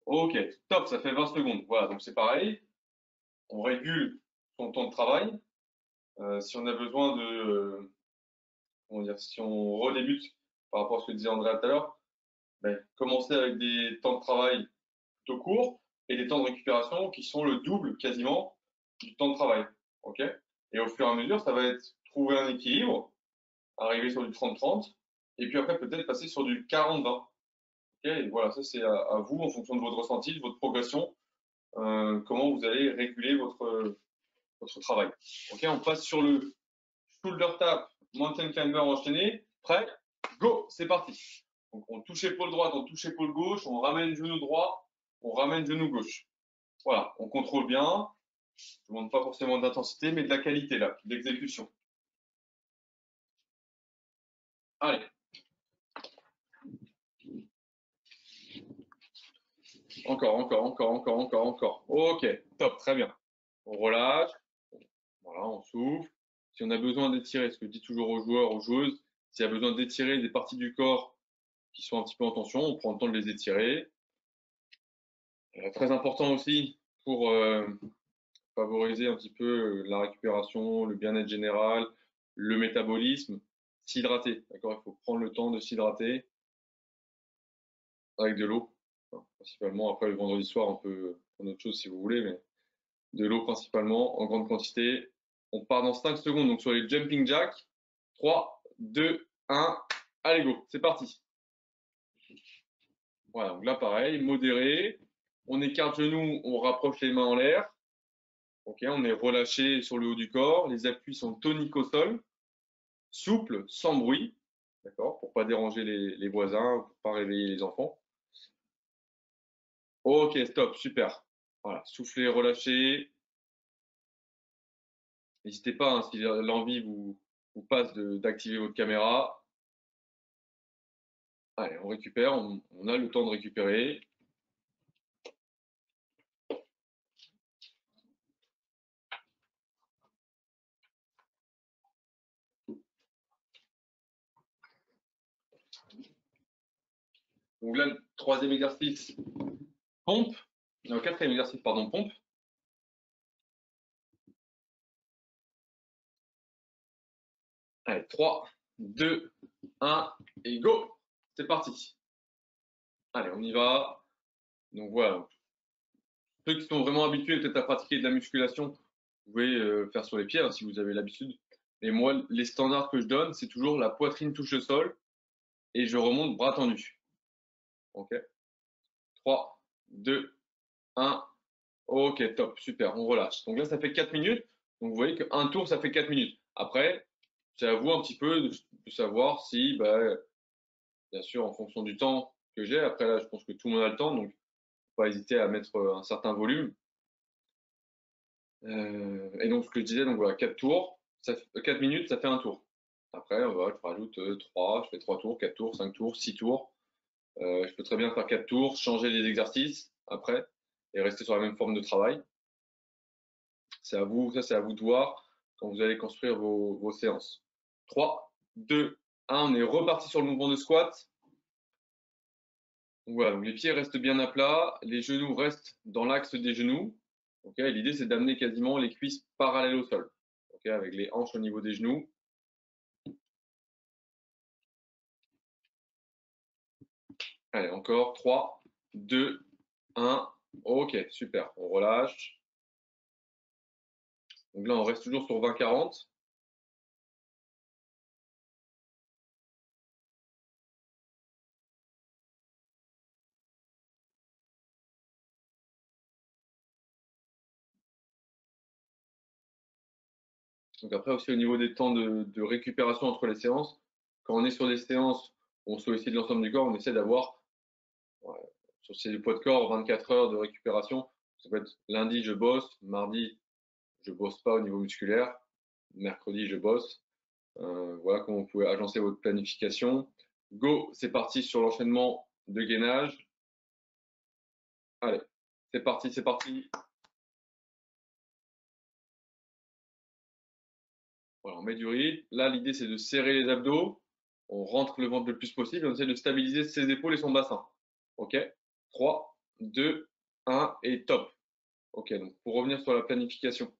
Ok, top, ça fait 20 secondes. Voilà, donc c'est pareil. on régule son temps de travail. Si on a besoin de, comment dire, si on redébute par rapport à ce que disait Andrea tout à l'heure, ben, commencer avec des temps de travail plutôt courts et des temps de récupération qui sont le double quasiment du temps de travail. Ok. Et au fur et à mesure, ça va être trouver un équilibre, arriver sur du 30-30, et puis après peut-être passer sur du 40-20. Ok. Et voilà, ça c'est à vous en fonction de votre ressenti, de votre progression, comment vous allez réguler votre travail. Ok, on passe sur le shoulder tap, mountain climber enchaîné. Prêt? Go, c'est parti. Donc on touche épaule droite, on touche épaule gauche, on ramène genou droit, on ramène genou gauche. Voilà, on contrôle bien. Je ne demande pas forcément d'intensité, mais de la qualité là, d'exécution. Allez. Encore. Ok, top, très bien. On relâche. Voilà, on souffle. Si on a besoin d'étirer, ce que je dis toujours aux joueurs, aux joueuses, s'il y a besoin d'étirer des parties du corps qui sont un petit peu en tension, on prend le temps de les étirer. Très important aussi pour favoriser un petit peu la récupération, le bien-être général, le métabolisme, s'hydrater. D'accord, il faut prendre le temps de s'hydrater avec de l'eau, principalement. Après, le vendredi soir, on peut prendre autre chose si vous voulez, mais de l'eau principalement en grande quantité. On part dans 5 secondes, donc sur les jumping jacks. 3, 2, 1, allez go, c'est parti. Voilà, donc là pareil, modéré. On écarte genoux, on rapproche les mains en l'air. Ok, on est relâché sur le haut du corps. Les appuis sont toniques au sol, souples, sans bruit. D'accord, pour pas déranger les voisins, pour pas réveiller les enfants. Ok, stop, super. Voilà, soufflez, relâchez. N'hésitez pas, hein, si l'envie vous passe d'activer votre caméra. Allez, on récupère, on a le temps de récupérer. Donc là, le troisième exercice, pompe. Non, quatrième exercice, pardon, pompe. Allez, 3, 2, 1 et go. C'est parti. Allez, on y va. Donc voilà. Ceux qui sont vraiment habitués peut-être à pratiquer de la musculation, vous pouvez faire sur les pieds hein, si vous avez l'habitude. Et moi, les standards que je donne, c'est toujours la poitrine touche le sol et je remonte bras tendus. Ok. 3, 2, 1. Ok, top, super, on relâche. Donc là, ça fait 4 minutes. Donc vous voyez qu'un tour, ça fait 4 minutes. Après, c'est à vous un petit peu de savoir si, bah, bien sûr, en fonction du temps que j'ai. Après, là, je pense que tout le monde a le temps, donc faut pas hésiter à mettre un certain volume. Et donc, ce que je disais, donc voilà, 4 tours, 4 minutes, ça fait un tour. Après, voilà, je rajoute 3, je fais 3 tours, 4 tours, 5 tours, 6 tours. Je peux très bien faire 4 tours, changer les exercices après et rester sur la même forme de travail. C'est à vous, ça c'est à vous de voir quand vous allez construire vos séances. 3, 2, 1, on est reparti sur le mouvement de squat. Donc voilà, donc les pieds restent bien à plat, les genoux restent dans l'axe des genoux. Okay, l'idée c'est d'amener quasiment les cuisses parallèles au sol, okay, avec les hanches au niveau des genoux. Allez, encore 3, 2, 1. Ok, super, on relâche. Donc là, on reste toujours sur 20-40. Donc après aussi au niveau des temps de récupération entre les séances, quand on est sur des séances où on sollicite l'ensemble du corps, on essaie d'avoir, ouais, sur ces poids de corps, 24 heures de récupération. Ça peut être lundi, je bosse, mardi, je bosse pas au niveau musculaire, mercredi, je bosse. Voilà comment vous pouvez agencer votre planification. Go, c'est parti sur l'enchaînement de gainage. Allez, c'est parti, c'est parti. Voilà, on met du rythme. Là, l'idée, c'est de serrer les abdos. On rentre le ventre le plus possible et on essaie de stabiliser ses épaules et son bassin. OK? 3, 2, 1 et top. Ok, donc pour revenir sur la planification.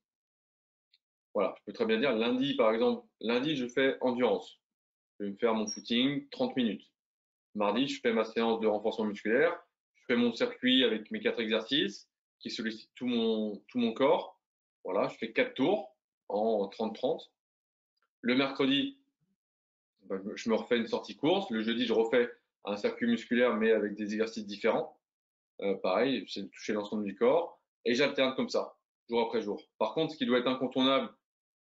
Voilà, je peux très bien dire lundi, par exemple, lundi, je fais endurance. Je vais me faire mon footing 30 minutes. Mardi, je fais ma séance de renforcement musculaire. Je fais mon circuit avec mes 4 exercices qui sollicitent tout mon corps. Voilà, je fais 4 tours en 30-30. Le mercredi, bah, je me refais une sortie course. Le jeudi, je refais un circuit musculaire, mais avec des exercices différents. Pareil, c'est de toucher l'ensemble du corps. Et j'alterne comme ça, jour après jour. Par contre, ce qui doit être incontournable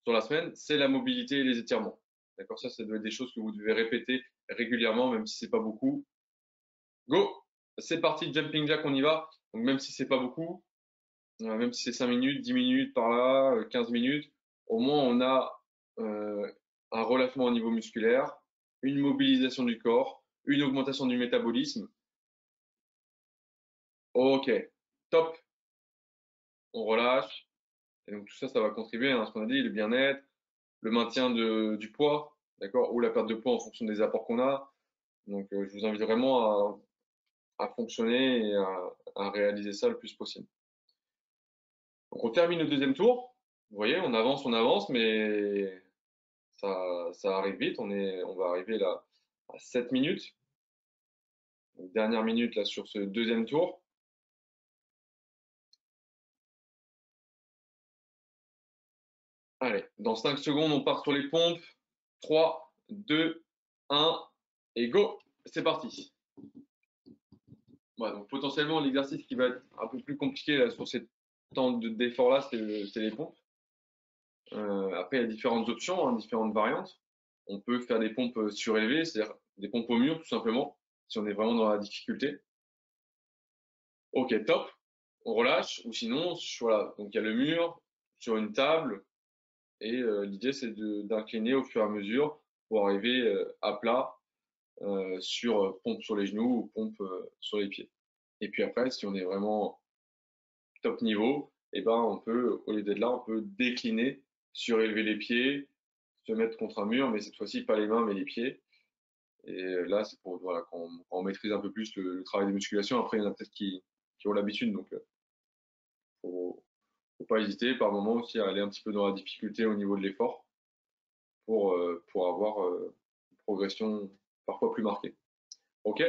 sur la semaine, c'est la mobilité et les étirements. D'accord, ça doit être des choses que vous devez répéter régulièrement, même si c'est pas beaucoup. Go! C'est parti, jumping jack, on y va. Donc même si c'est pas beaucoup, même si c'est 5 minutes, 10 minutes par là, 15 minutes, au moins on a un relâchement au niveau musculaire, une mobilisation du corps, une augmentation du métabolisme. Ok, top, on relâche. Et donc tout ça, ça va contribuer à ce qu'on a dit, le bien-être, le maintien du poids, d'accord, ou la perte de poids en fonction des apports qu'on a. Donc je vous invite vraiment à fonctionner et à réaliser ça le plus possible. Donc on termine le deuxième tour. Vous voyez, on avance, mais ça arrive vite. On va arriver là à 7 minutes. Donc, dernière minute là sur ce deuxième tour. Allez, dans 5 secondes, on part sur les pompes. 3, 2, 1 et go. C'est parti. Voilà, donc potentiellement l'exercice qui va être un peu plus compliqué là, sur ces temps d'effort là, c'est les pompes. Après, il y a différentes options, hein, différentes variantes. On peut faire des pompes surélevées, c'est-à-dire des pompes au mur, tout simplement, si on est vraiment dans la difficulté. Ok, top. On relâche, ou sinon, voilà, donc il y a le mur, sur une table, et l'idée c'est d'incliner au fur et à mesure pour arriver à plat sur pompe sur les genoux ou pompe sur les pieds. Et puis après, si on est vraiment top niveau, et ben on peut, au lieu d'être là, on peut décliner, surélever les pieds, se mettre contre un mur, mais cette fois-ci pas les mains mais les pieds. Et là, c'est pour voilà, quand on maîtrise un peu plus le travail de musculation. Après, il y en a peut-être qui ont l'habitude, donc faut pas hésiter par moment aussi à aller un petit peu dans la difficulté au niveau de l'effort pour avoir une progression parfois plus marquée. Ok.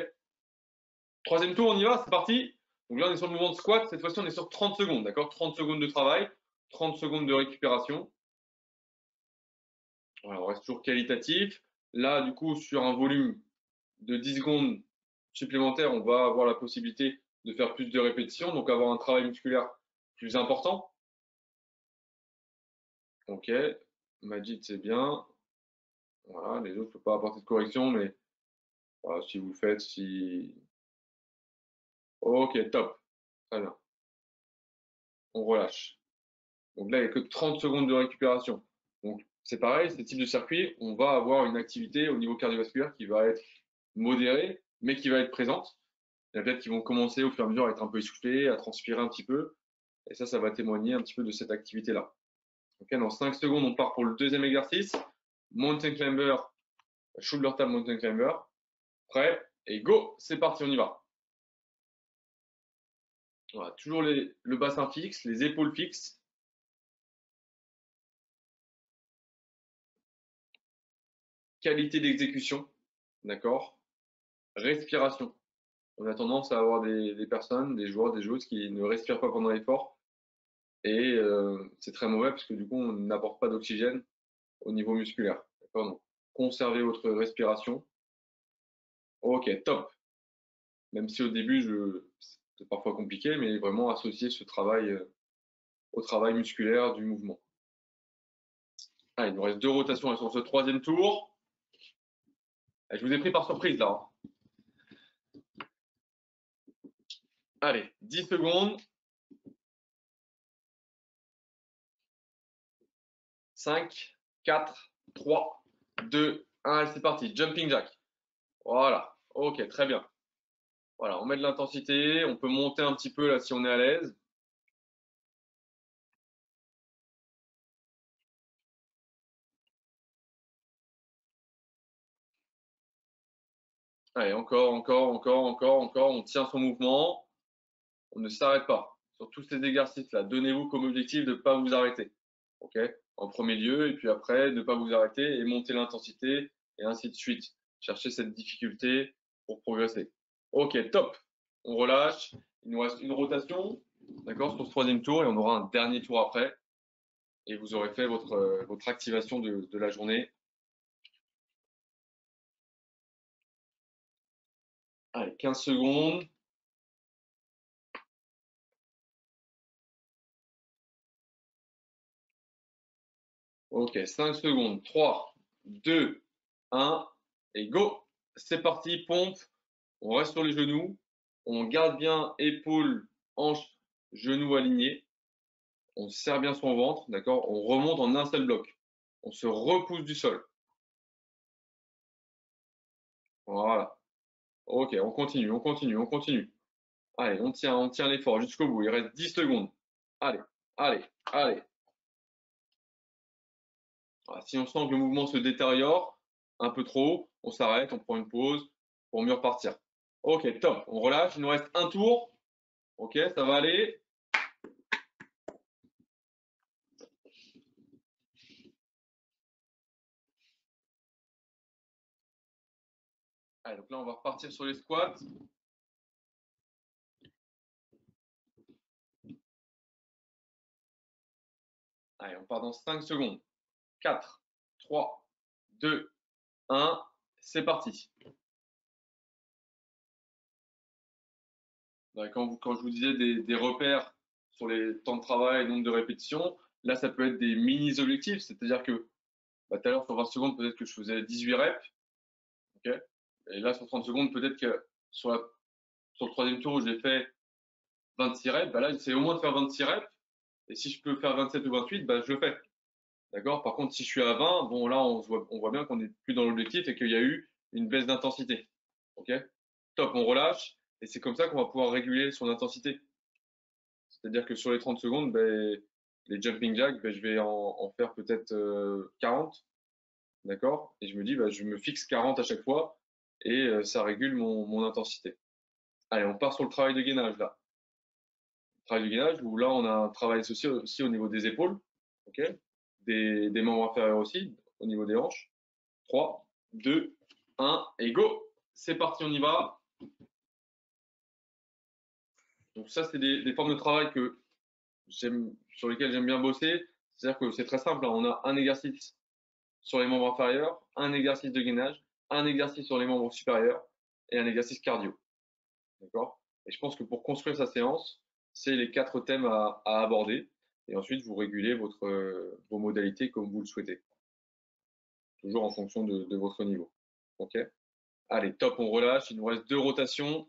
Troisième tour, on y va, c'est parti. Donc là, on est sur le mouvement de squat. Cette fois-ci, on est sur 30 secondes, d'accord? 30 secondes de travail, 30 secondes de récupération. Voilà, on reste toujours qualitatif. Là, du coup, sur un volume de 10 secondes supplémentaires, on va avoir la possibilité de faire plus de répétitions, donc avoir un travail musculaire plus important. Ok, Majid, c'est bien. Voilà, les autres, ne peuvent pas apporter de correction, mais voilà, si vous le faites, si... Ok, top. Très bien. On relâche. Donc là, il n'y a que 30 secondes de récupération. Donc c'est pareil, ce type de circuit, on va avoir une activité au niveau cardiovasculaire qui va être modérée, mais qui va être présente. Il y en a peut-être qui vont commencer au fur et à mesure à être un peu essoufflés, à transpirer un petit peu. Et ça va témoigner un petit peu de cette activité-là. Okay, dans 5 secondes, on part pour le deuxième exercice. Mountain Climber, Shoulder Tap Mountain Climber. Prêt et go, c'est parti, on y va. Voilà, toujours le bassin fixe, les épaules fixes. Qualité d'exécution, d'accord. Respiration. On a tendance à avoir des personnes, des joueurs, des joueuses qui ne respirent pas pendant l'effort. Et c'est très mauvais parce que du coup, on n'apporte pas d'oxygène au niveau musculaire. Donc, conservez votre respiration. Ok, top. Même si au début, c'est parfois compliqué, mais vraiment associer ce travail au travail musculaire du mouvement. Ah, il nous reste 2 rotations sur ce troisième tour. Ah, je vous ai pris par surprise là. Allez, 10 secondes. 5, 4, 3, 2, 1, c'est parti. Jumping jack. Voilà. Ok, très bien. Voilà, on met de l'intensité. On peut monter un petit peu là si on est à l'aise. Allez, encore. On tient son mouvement. On ne s'arrête pas sur tous ces exercices-là. Donnez-vous comme objectif de ne pas vous arrêter. OK? En premier lieu, et puis après, ne pas vous arrêter et monter l'intensité, et ainsi de suite. Cherchez cette difficulté pour progresser. OK, top. On relâche. Il nous reste une rotation, d'accord, sur ce troisième tour, et on aura un dernier tour après. Et vous aurez fait votre activation de la journée. Allez, 15 secondes. OK, 5 secondes. 3, 2, 1, et go. C'est parti, pompe. On reste sur les genoux. On garde bien épaules, hanches, genoux alignés. On serre bien son ventre, d'accord? On remonte en un seul bloc. On se repousse du sol. Voilà. OK, on continue, on continue, on continue. Allez, on tient l'effort jusqu'au bout. Il reste 10 secondes. Allez, allez, allez. Voilà, si on sent que le mouvement se détériore un peu trop, on s'arrête, on prend une pause pour mieux repartir. OK, top. On relâche. Il nous reste un tour. OK, ça va aller. Allez, donc là, on va repartir sur les squats. Allez, on part dans 5 secondes. 4, 3, 2, 1. C'est parti. Quand je vous disais des repères sur les temps de travail, nombre de répétitions, là, ça peut être des mini-objectifs. C'est-à-dire que tout à l'heure, sur 20 secondes, peut-être que je faisais 18 reps. Okay, et là, sur 30 secondes, peut-être que sur le troisième tour où j'ai fait 26 reps, là, c'est au moins de faire 26 reps. Et si je peux faire 27 ou 28, je le fais. D'accord? Par contre, si je suis à 20, bon, là, on voit bien qu'on n'est plus dans l'objectif et qu'il y a eu une baisse d'intensité. OK? Top, on relâche. Et c'est comme ça qu'on va pouvoir réguler son intensité. C'est-à-dire que sur les 30 secondes, les jumping jacks, je vais en faire peut-être 40. D'accord? Et je me dis, je me fixe 40 à chaque fois et ça régule mon intensité. Allez, on part sur le travail de gainage là. Travail de gainage où là, on a un travail associé aussi au niveau des épaules. OK? Des membres inférieurs aussi, au niveau des hanches. 3, 2, 1 et go! C'est parti, on y va. Donc ça, c'est des formes de travail sur lesquelles j'aime bien bosser. C'est-à-dire que c'est très simple, hein. On a un exercice sur les membres inférieurs, un exercice de gainage, un exercice sur les membres supérieurs et un exercice cardio. D'accord? Et je pense que pour construire sa séance, c'est les 4 thèmes à aborder. Et ensuite, vous régulez vos modalités comme vous le souhaitez. Toujours en fonction de votre niveau. OK? Allez, top, on relâche. Il nous reste 2 rotations.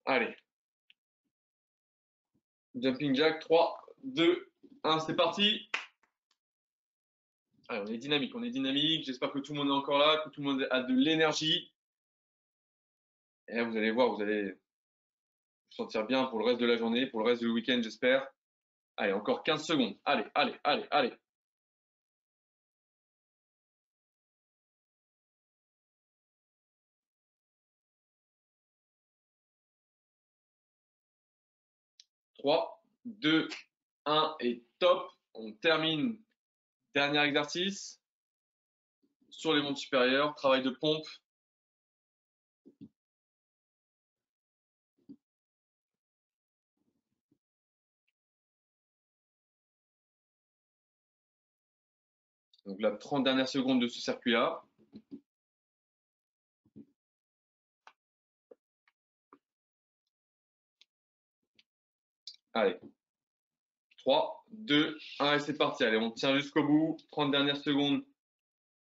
Allez. Jumping jack, 3, 2, 1, c'est parti. Allez, on est dynamique, on est dynamique. J'espère que tout le monde est encore là, que tout le monde a de l'énergie. Et là, vous allez voir, vous allez vous sentir bien pour le reste de la journée, pour le reste du week-end, j'espère. Allez, encore 15 secondes. Allez, allez, allez, allez. Trois, 2, 1 et top. On termine. Dernier exercice sur les membres supérieurs, travail de pompe. Donc la 30 dernières secondes de ce circuit-là. Allez. 3, 2, 1 et c'est parti. Allez, on tient jusqu'au bout. 30 dernières secondes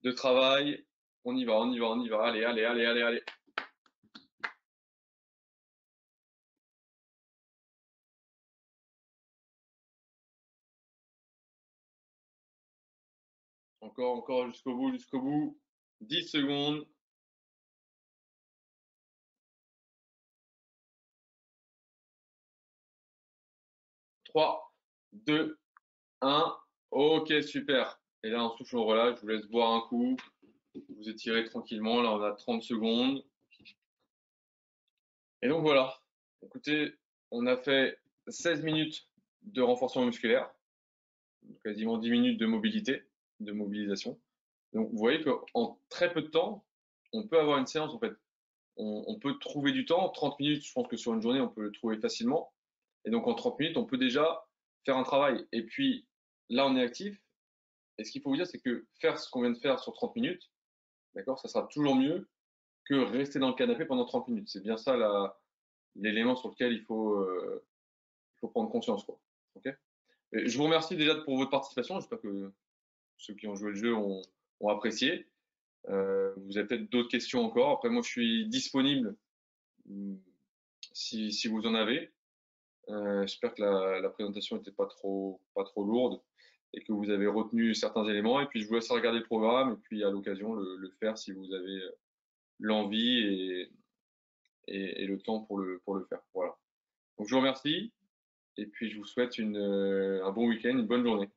de travail. On y va, on y va, on y va. Allez, allez, allez, allez, allez. Encore, encore jusqu'au bout, jusqu'au bout. 10 secondes. 3, 2, 1. Ok, super. Et là, on souffle, on relâche. Je vous laisse boire un coup. Vous étirez tranquillement. Là, on a 30 secondes. Et donc voilà. Écoutez, on a fait 16 minutes de renforcement musculaire, quasiment 10 minutes de mobilité, de mobilisation. Donc vous voyez qu'en très peu de temps, on peut avoir une séance en fait. On peut trouver du temps. 30 minutes, je pense que sur une journée, on peut le trouver facilement. Et donc en 30 minutes, on peut déjà faire un travail. Et puis là, on est actif. Et ce qu'il faut vous dire, c'est que faire ce qu'on vient de faire sur 30 minutes, d'accord, ça sera toujours mieux que rester dans le canapé pendant 30 minutes. C'est bien ça l'élément sur lequel il faut prendre conscience, quoi. Ok. Et je vous remercie déjà pour votre participation. J'espère que ceux qui ont joué le jeu ont apprécié. Vous avez peut-être d'autres questions encore. Après, moi, je suis disponible si vous en avez. J'espère que la présentation n'était pas trop lourde et que vous avez retenu certains éléments. Et puis, je vous laisse regarder le programme et puis, à l'occasion, le faire si vous avez l'envie et le temps pour le faire. Voilà. Donc, je vous remercie et puis je vous souhaite un bon week-end, une bonne journée.